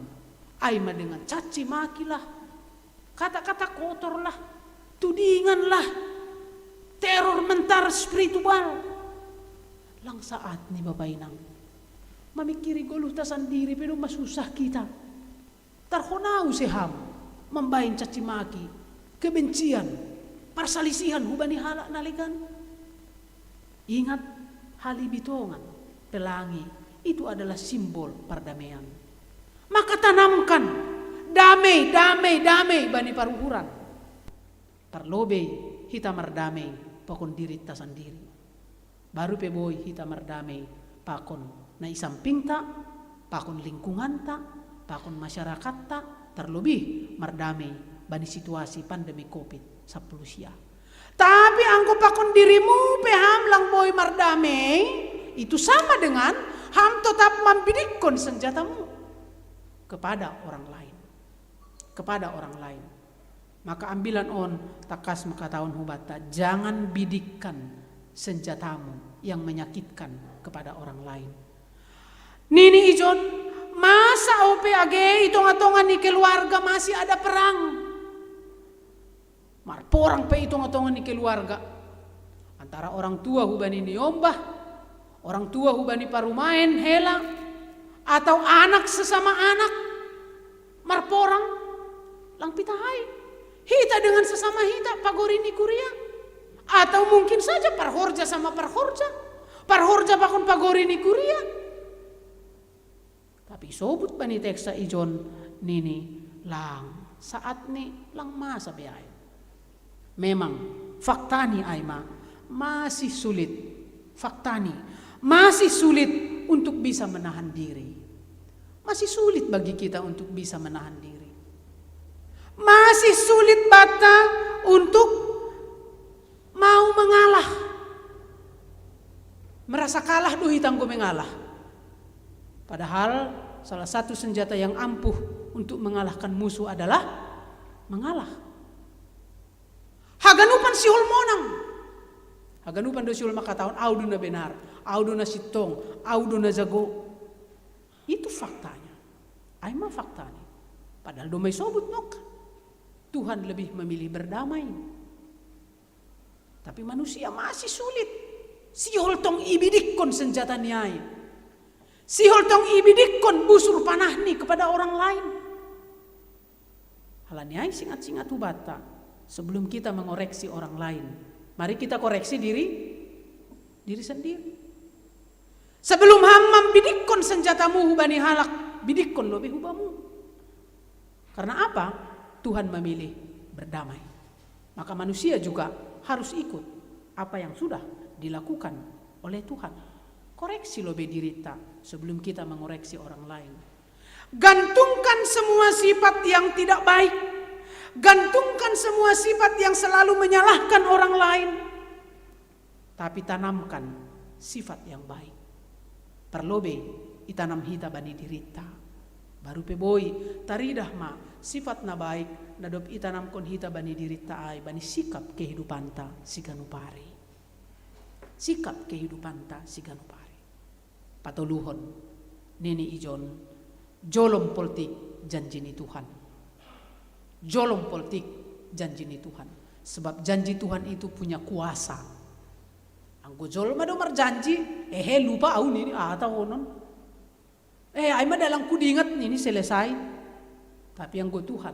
Aima dengan caci maki lah, kata-kata kotor lah, tudingan lah, teror mental spiritual. Lang saat nih Bapak Inang memikiri goluh tasan diri pedo masusah kita. Tarhonau seham membain caci maki, kebencian, persalisihan hubani halak nalikan. Ingat halibitongan, pelangi itu adalah simbol perdamaian. Maka tanamkan damai, damai, damai bani paruhuran. Terlobe hita merdamai pakon diri tasan diri. Baru peboy hita merdamai pakon na isamping ta, pakon lingkungan ta, pakon masyarakat ta, terlebih merdamai bani situasi pandemi COVID-19. Tapi angko pakon dirimu peham lang boy merdamai, itu sama dengan ham tetap membidikkon senjatamu kepada orang lain. Kepada orang lain. Maka ambilan on takas maka tahun hubata, jangan bidikkan senjatamu yang menyakitkan kepada orang lain. Nini ijon, masa OPAG hitung-hitungan ni keluarga masih ada perang. Marporang pe hitung-hitungan ni keluarga. Antara orang tua hubani niombah, orang tua hubani parumain hela, atau anak sesama anak. Marporang lang pitahai. Hita dengan sesama hita pagorini kuria. Atau mungkin saja parhorja sama parhorja. Parhorja pakon pagorini kuria. Tapi sobut bani teksa ijon nini lang saat ni lang masa beay. Memang faktani aima masih sulit. Faktani masih sulit untuk bisa menahan diri. Masih sulit bagi kita untuk bisa menahan diri. Masih sulit bata untuk mau mengalah. Merasa kalah duh hitang ko mengalah. Padahal salah satu senjata yang ampuh untuk mengalahkan musuh adalah mengalah. Haganupan siul monang. Haganupan do siul makataon audu na benar, audu na sitong, audu na jago. Itu faktanya. Aima faktanya. Padahal do may sobut nok. Tuhan lebih memilih berdamai. Tapi manusia masih sulit. Siul tong ibidikkon senjata niai. Sihol tong ibidikkon busur panahni kepada orang lain. Halaniai singat-singat hubata. Sebelum kita mengoreksi orang lain, mari kita koreksi diri sendiri. Sebelum hamam bidikkon senjatamu hubani halak, bidikkon lebih hubamu. Karena apa? Tuhan memilih berdamai. Maka manusia juga harus ikut apa yang sudah dilakukan oleh Tuhan. Koreksi lebih dirita sebelum kita mengoreksi orang lain. Gantungkan semua sifat yang tidak baik. Gantungkan semua sifat yang selalu menyalahkan orang lain. Tapi tanamkan sifat yang baik. Terlobe itanam hita bani dirita. Baru peboy taridah ma sifat na baik nadop itanam kon hita bani dirita ay bani sikap kehidupan ta siganupari. Sikap kehidupan ta siganupari. Patuluhon nini ijon jolom politik janji ni Tuhan. Jolom politik janji ni Tuhan. Sebab janji Tuhan itu punya kuasa. Anggo jolom ada marjanji, lupa au nini atau non. Ay madalang kudingat nini selesai. Tapi anggo Tuhan,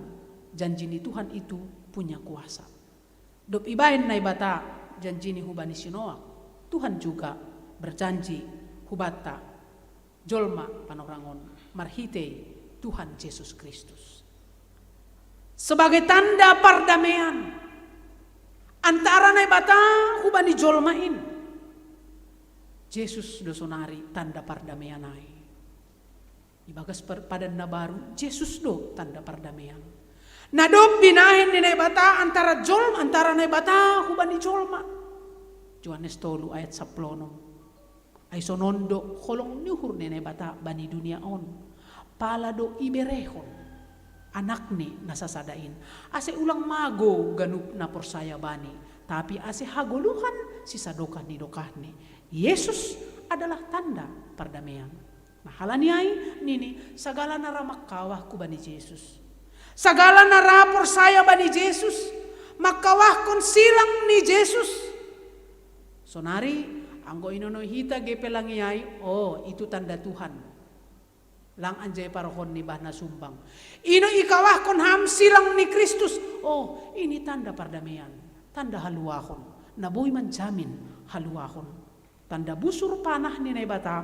janji ni Tuhan itu punya kuasa. Dop ibain na ibata janji ni hubani sinoak. Tuhan juga berjanji hubata jolma panorangon marhite Tuhan Yesus Kristus. Sebagai tanda perdamaian antara nai bata hubani jolmain. Yesus dosonari tanda perdamaian nai. Ibagas padan na baru Yesus do tanda perdamaian. Nadop binahin ni nai bata antara nai bata hubani jolma. Yohanes 3 ayat 10. Ay sonondo kolong nyuhur ni nai bata bani dunia on. Palado iberehon. Anak ni nasasadain. Ase ulang mago ganup na porsaya bani. Tapi ase haguluhan si sadokan ni dokahni. Yesus adalah tanda perdamaian. Nah halaniai nini segala nara makawah ku bani Yesus. Segala nara porsaya bani Yesus. Makawah kon silang ni Yesus. Sonari anggo inono hita gepelangiai. Oh itu tanda Tuhan. Lang anjay parohon ni bahna sumbang. Ino ikawah kon ham silang ni Kristus. Oh, ini tanda perdamaian. Tanda haluahon. Naboy menjamin haluahon. Tanda busur panah ni nai bata.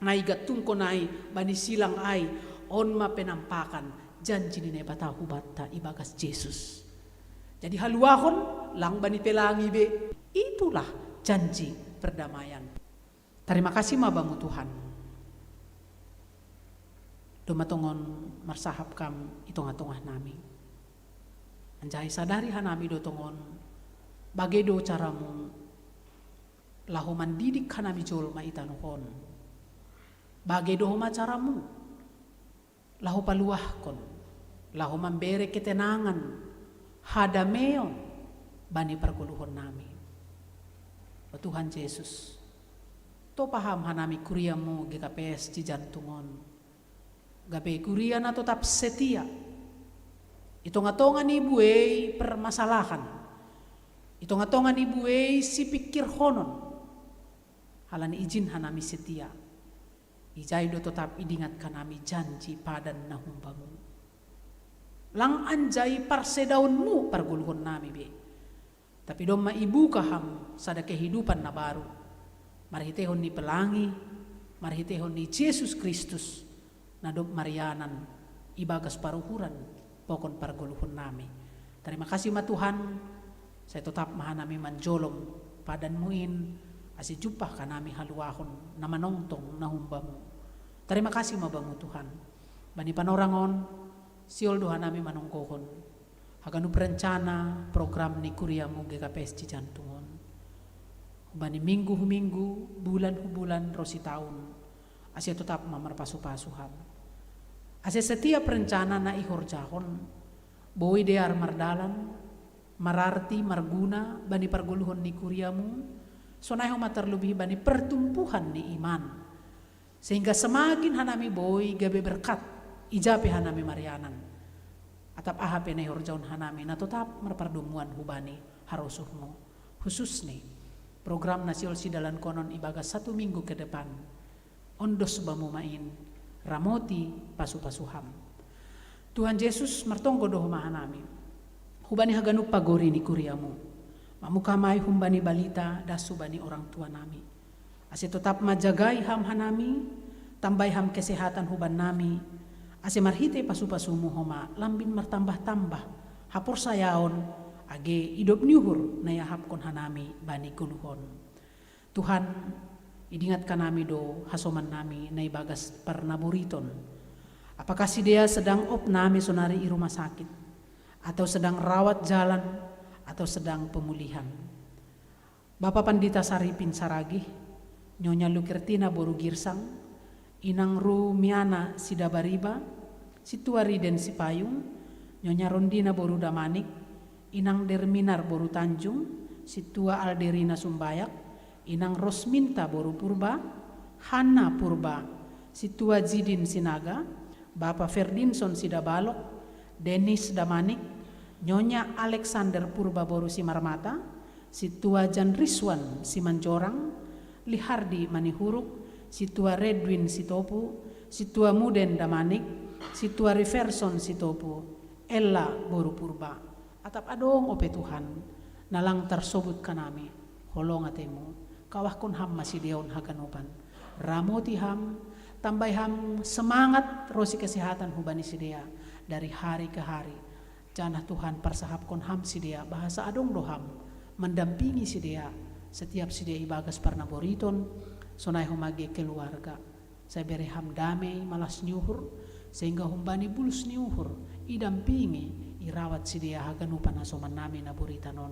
Nai gatung ko nai bani silang ai. On ma penampakan. Janji ni nai bata hubata ibagas Yesus. Jadi haluahon lang bani pelangi be. Itulah janji perdamaian. Terima kasih mabangu Tuhan. Dumatongon marsahap kam itong-atongah nami. Anjay sadari hanami do tongon bagai do caramu lahu mandidik hanami jolma itanuhon. Bagai do homa caramu lahu paluahkon, lahu memberi ketenangan hadameon bani perguluhon nami. O Tuhan Yesus, to paham hanami kuriamu GKPS di jantungon. Gabe kuria na tetap setia. Itong-atongan ibu permasalahan. Itong-atongan ibu si pikir honon. Halan izin hanami setia. Ijay do tetap idingat kanami janji padan na humbamu. Lang anjay parsedaunmu parguluhon nami be. Tapi doma ibu kaham sada kehidupan na baru. Marhitehon ni pelangi, marhitehon ni Yesus Kristus. Nadop marianan ibagas paruhuran pokon parguluhon nami. Terima kasih ma Tuhan. Saya tetap mahanami manjolom padan muin asi jupah kanami haluahon na manongtong na humbamu. Terima kasih mabangu Tuhan. Bani panorangon siol doha nami manongkohon. Haganu perencana program ni kuriamu GKPS Cijantungon. Bani minggu-minggu, bulan-bulan rosi tahun. Asia tetap mamarpasu-pasuhan. Asia setiap rencana na ihor jahon, boi dear mardalan, mararti marguna bani perguluhon ni kuriamu, sonaiho terlebih bani pertumbuhan ni iman, sehingga semakin hanami boi gabe berkat, ijape hanami marianan, atap ahape na ihor jahon hanami, na tetap merperdumuan hubani harusuhmu, khusus nih program nasional sidalan konon ibagas 1 minggu ke depan, ondos bamu main. Ramoti pasu-pasuham. Tuhan Yesus martonggo doh mahanami. Hubani haganu pagori ni kuriamu. Mamukamay humbani balita dasu bani orang tua nami. Ase tetap majagai ham hanami, tambay ham kesehatan huban nami. Ase marhite pasu-pasumu homa lambin martambah-tambah. Hapor sayaon age idop nyuhur nayahap kon hanami bani kuluhon. Tuhan idingat kanami do hasoman nami na ibagas pernaburiton. Apakah si dia sedang nami sonari i rumah sakit, atau sedang rawat jalan, atau sedang pemulihan. Bapak Pandita Saripin Saragih, Nyonya Lukirtina Boru Girsang, Inang Rumiana Sidabariba, Situa Riden Sipayung, Nyonya Rondina Boru Damanik, Inang Derminar Boru Tanjung, Situa Alderina Sumbayak, Inang Rosminta Boru Purba, Hanna Purba, Situa Zidin Sinaga, Bapak Ferdinson Sidabalok, Denis Damanik, Nyonya Alexander Purba Boru Simarmata, Situa Jan Riswan Simanjorang, Lihardi Manihuruk, Situa Redwin Sitopu, Situa Muden Damanik, Situa Riverson Sitopu, Ella Boru Purba. Atap adong ope Tuhan, nalang tersobut kanami, holong atemu. kawahkon ham masih deon haganupan. Ramoti ham, tambah ham semangat rosi kesehatan hubani sidea dari hari ke hari. Janah Tuhan persahapkon ham sidea bahasa adong doham mendampingi sidea setiap sidea ibagas parnaboriton sonai humage keluarga. Saya beri ham damai malas nyuhur sehingga humbani bulus nyuhur idampingi irawat sidea haganupan asoman nami naboritanon.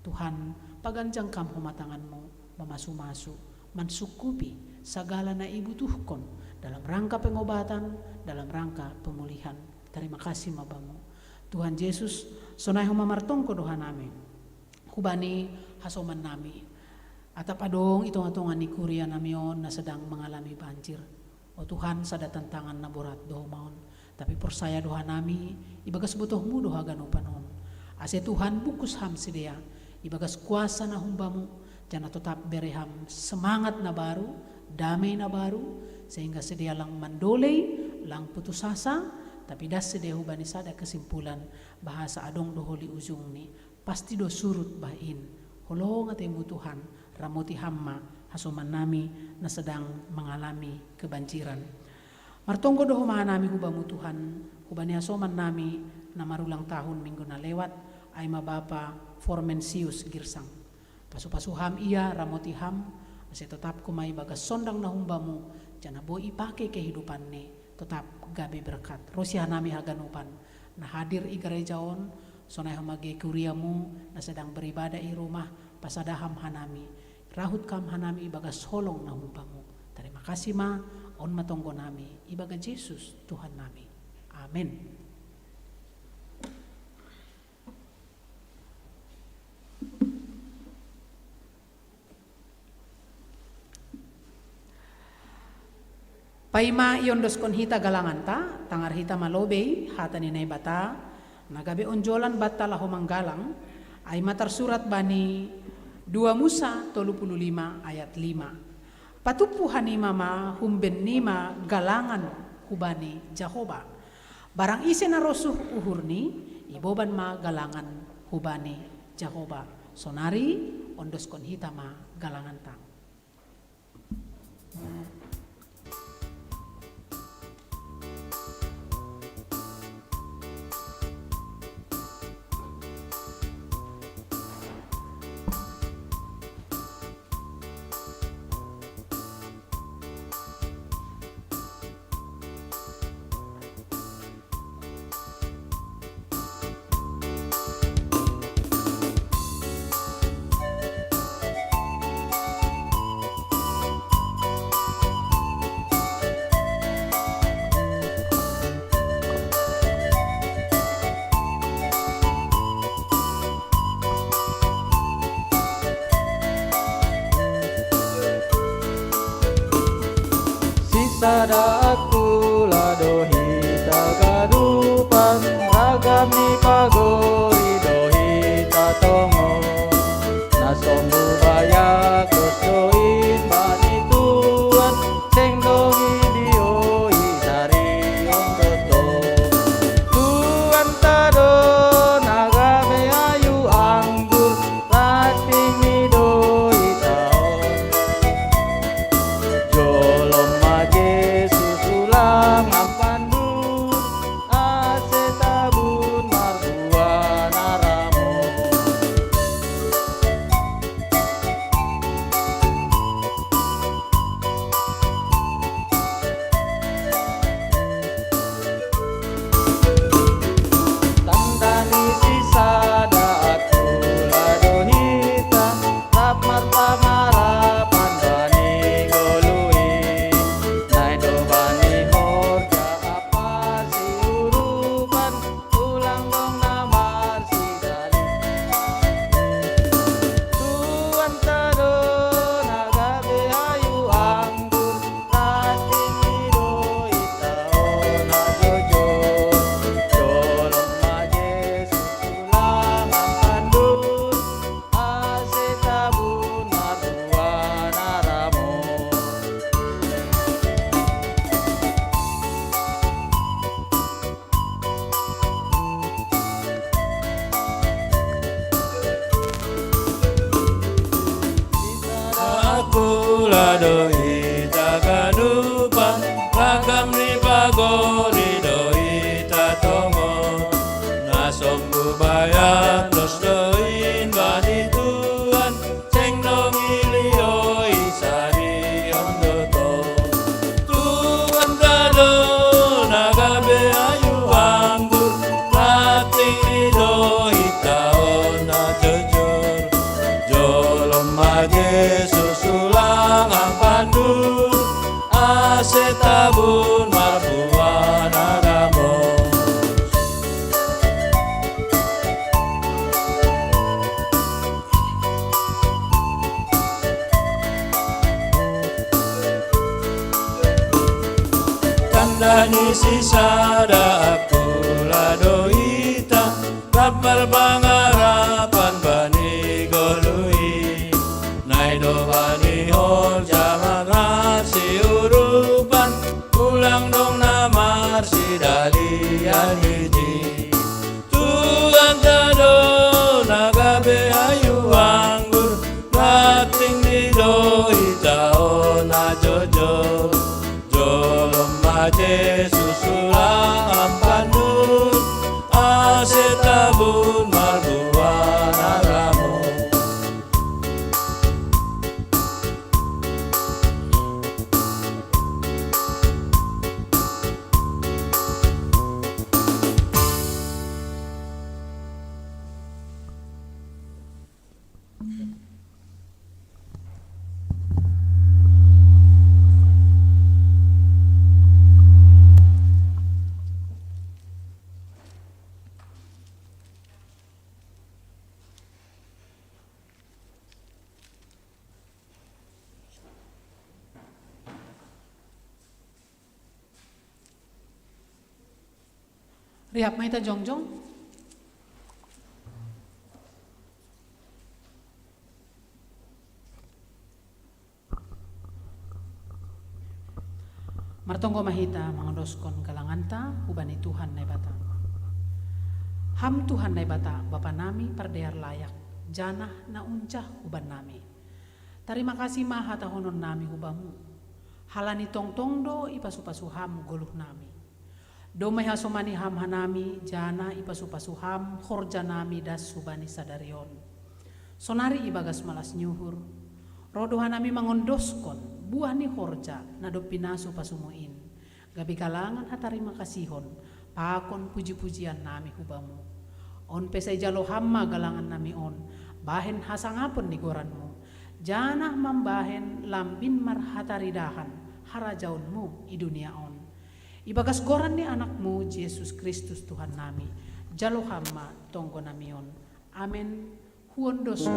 Tuhan paganjang kam humatanganmu memasu-masu mensukupi segala na ibutuhkon dalam rangka pengobatan, dalam rangka pemulihan. Terima kasih mabamu Tuhan Yesus, sonai humamartongko doha nami hubani hasoman nami atap adong itong-atongan ni kuria namion na sedang mengalami banjir. O Tuhan, sada tantangan na borat doha maon, tapi persaya doha nami ibagas butuhmu doha ganupanon. Ase Tuhan bukus ham sidea ibagas kuasa na humbamu jana tetap bereham semangat na baru, damai na baru, sehingga sedia lang mandolei, lang putus asa, tapi das sedia hubani sada kesimpulan bahasa adong doholi ujung ni pasti do surut bahin. Holong atemu Tuhan, ramoti hamma hasoman nami na sedang mengalami kebanjiran. Martonggo doho maha nami hubamu Tuhan, hubani hasoman nami na marulang tahun minggu na lewat, ay mabapa Formensius Girsang. Pasu-pasuham ia ramoti ham masih tetap kumai bagas sondang na humbamu jana boi ipake kehidupan ni tetap gabe berkat rosia nami haganupan na hadir i gerejaon sonai hamage kuriamu na sedang beribadah i rumah pasadaham hanami rahut kam hanami bagas holong na humbamu. Terima kasih ma on matonggo nami ibaga Yesus Tuhan nami. Amin. Paima iondos kon hita galanganta, tangar hita malobei, hata ni nay bata, nagabe onjolan bata laho manggalang, ay matar surat bani 2 Musa 35 ayat 5. Patupuhan ni mama humben nima galangan hubani Jahoba. Barang isi na rosuh uhurni, iboban ma galangan hubani Jahoba. Sonari ondos kon hita ma galanganta. Sada aku ladohita gadupan ragami pagori dohita tongo nasombu baya kostoin bani tuan seng dohi dioi sari ondoto tuan tado nagame ayu anggur lati midoi taon jolom maje susul dohita kanupan ragam ni pagori dohita tongo nasombu bayat nos doin bani Tuhan ceng dong ilio isari ondoto Tuhan kado nagabe ayu anggur rating ni dohita ona jujur jolom Yesus ulang pandu asetabun marbuan agamo kandani sisada aku ladoita kabar pangarapan bani golui naido bani hol jamangat si urupan ulang dong namar si dalian hiji Tuhan kado nagabe ayu anggur rating di dohita ona jojo jolom Yesus ulang ampanun asetabun marbuan agamo Riap maita jongjong. Martonggo mahita mangondoskon kalanganta hubani Tuhan nai bata. Ham Tuhan nai bata Bapa nami pardear layak janah na uncah huban nami. Terima kasih maha tahonon nami hubamu. Halani tong do ipasupasu ham goluh nami. Domai hasomani ham hanami jana ipasupasu ham horja nami das subani sadarion. Sonari ibagas malas nyuhur. Rodo hanami mangondoskon buah ni horja nado pinasu pasumuin. Gabi kalangan hatarima kasihon pakon puji-pujian nami hubamu. On pesai jalo hamma galangan nami on bahen hasangapun ni goranmu. Janah mambahen lambin marhataridahan harajaunmu i dunia on. Ibagas goran ni anakmu Yesus Kristus Tuhan nami jalo hamma tonggo namion amen huondos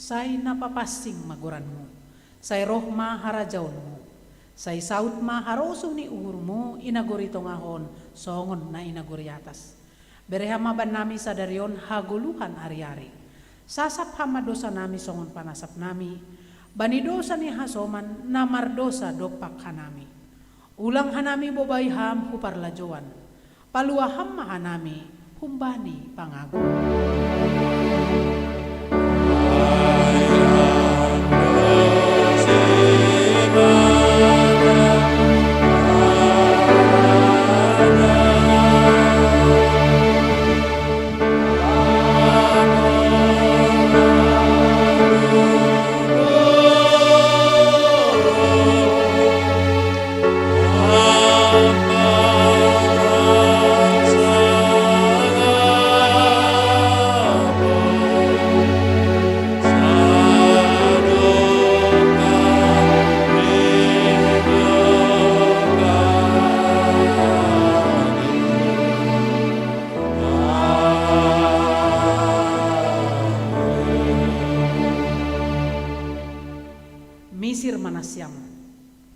say napapasing maguranmu, say rohma harajaunmu, say saut ma harosu ni uhurmu inagurito ngahon songon na inaguri atas. Berehama ban nami sadarion haguluhan ari-ari. Sasap hama dosa nami songon panasap nami, bani dosa ni hasoman namar dosa dopak hanami. Ulang hanami bobay ham huparlajoan, palua hamma hanami humbani pangago.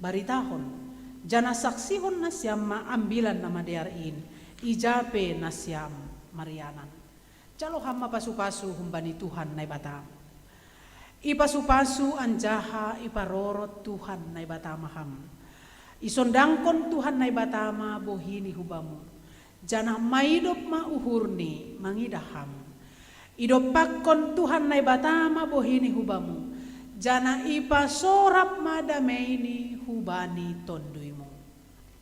baritahon jana saksihon nasyam ma ambilan nama dearin ijape nasyam marianan calo hamma pasu-pasu humbani Tuhan nai batam ipasu-pasu anjaha iparorot Tuhan nai batama ham isondangkon Tuhan nai batama bohini hubamu jana maidop ma uhurni mangidaham idopakkon Tuhan nai batama bohini hubamu jana ipa sorap madameini hubani tonduimu.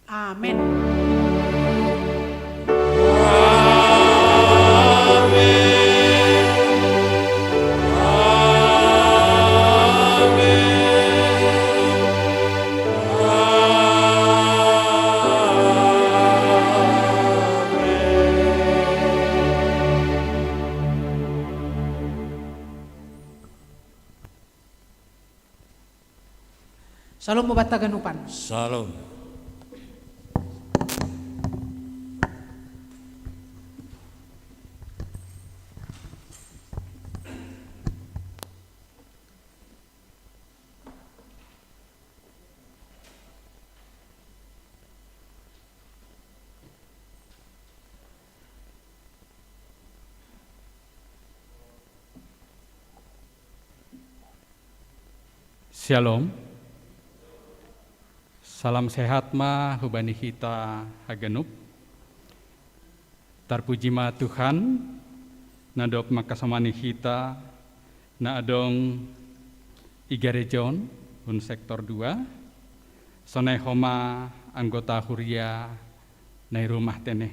Amen. Salam mobat taganupan. Salam. Shalom. Salam sehat ma hubani kita hagenup. Tarpuji ma Tuhan nadop makasamani kita na adong igarejon un sektor 2 sonai homa anggota huria nai rumah tene.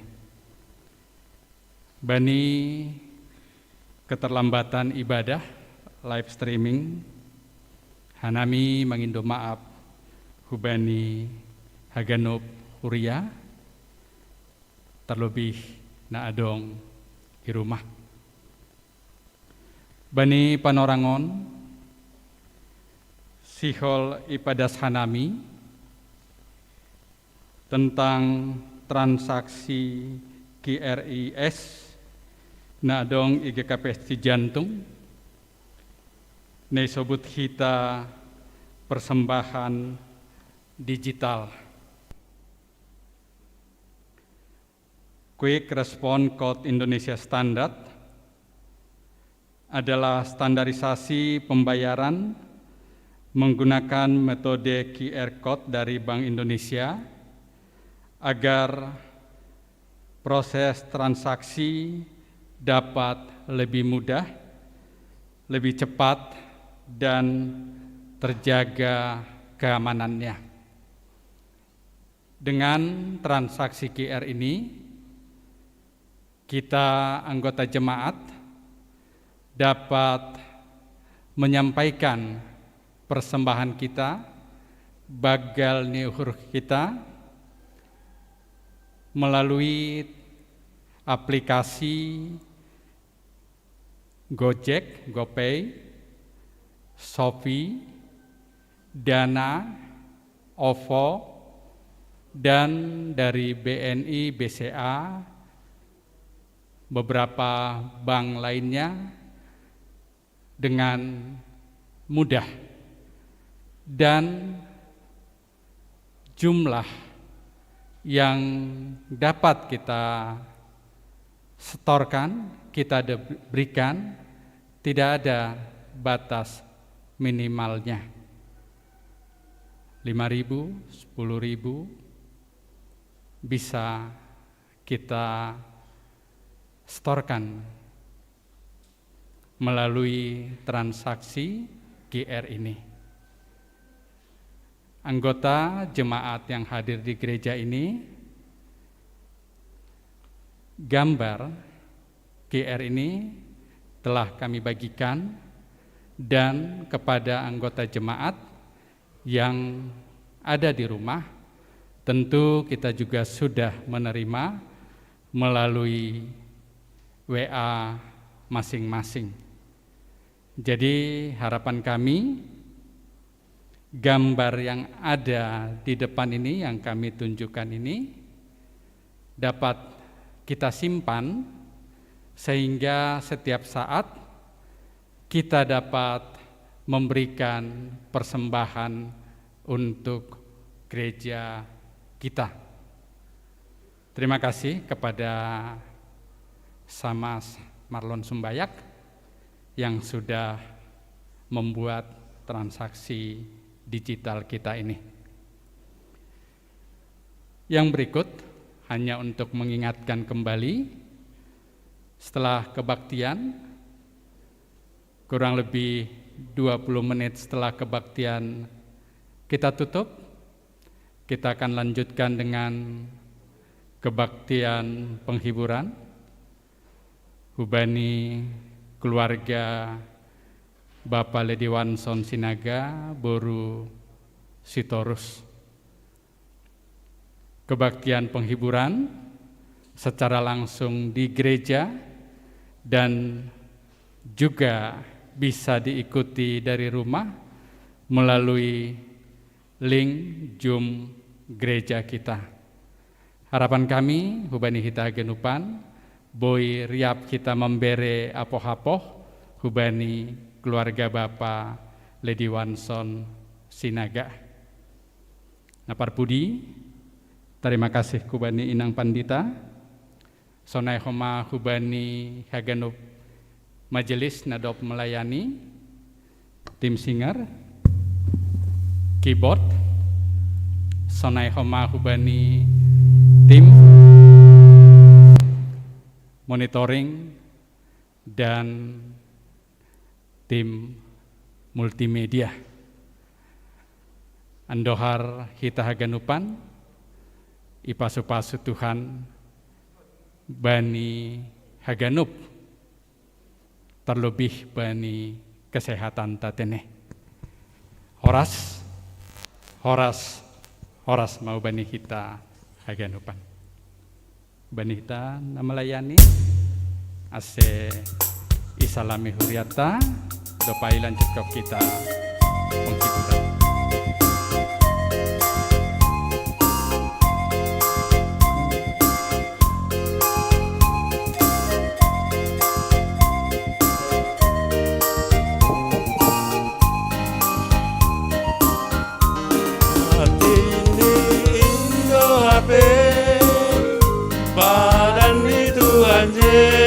Bani keterlambatan ibadah live streaming hanami mangindo maaf hubani haganop huria terlebih na adong di rumah. Bani panorangon sihol ipadas hanami tentang transaksi QRIS na adong IGKPS jantung ne sobut kita persembahan digital. Quick Response Code Indonesia Standard adalah standarisasi pembayaran menggunakan metode QR Code dari Bank Indonesia agar proses transaksi dapat lebih mudah, lebih cepat, dan terjaga keamanannya. Dengan transaksi QR ini, kita anggota jemaat dapat menyampaikan persembahan kita, bagal niuhur kita, melalui aplikasi Gojek, GoPay, Shopee, Dana, OVO, dan dari BNI, BCA, beberapa bank lainnya dengan mudah. Dan jumlah yang dapat kita setorkan, kita berikan, tidak ada batas minimalnya. 5.000, 10.000 bisa kita setorkan melalui transaksi QR ini. Anggota jemaat yang hadir di gereja ini, gambar QR ini telah kami bagikan dan kepada anggota jemaat yang ada di rumah. Tentu kita juga sudah menerima melalui WA masing-masing. Jadi harapan kami, gambar yang ada di depan ini, yang kami tunjukkan ini, dapat kita simpan sehingga setiap saat kita dapat memberikan persembahan untuk gereja kita. Terima kasih kepada Samas Marlon Sumbayak yang sudah membuat transaksi digital kita ini. Yang berikut hanya untuk mengingatkan kembali, setelah kebaktian, kurang lebih 20 menit setelah kebaktian kita tutup, kita akan lanjutkan dengan kebaktian penghiburan. Hubani keluarga Bapak Lediwanson Sinaga Boru Sitorus. Kebaktian penghiburan secara langsung di gereja dan juga bisa diikuti dari rumah melalui link Zoom gereja kita. Harapan kami, Hubani Hita Genupan, Boy riap kita membere apoh-apoh, Hubani keluarga Bapak Lediwanson Sinaga. Napar Pudi, terima kasih Hubani Inang Pandita, Sonai Homa Hubani Hagenup Majelis Nadop melayani, tim singer, keyboard, Sonai Homa Hubani tim monitoring dan tim multimedia. Andohar Hita Haganupan, Ipasu-pasu Tuhan Bani Haganup, terlebih Bani kesehatan tatene. Horas mau Bani Hita Haganupan. Bani Hita melayani ase isalami huriata dopailan cukup kita penghiburan. Badan itu anjir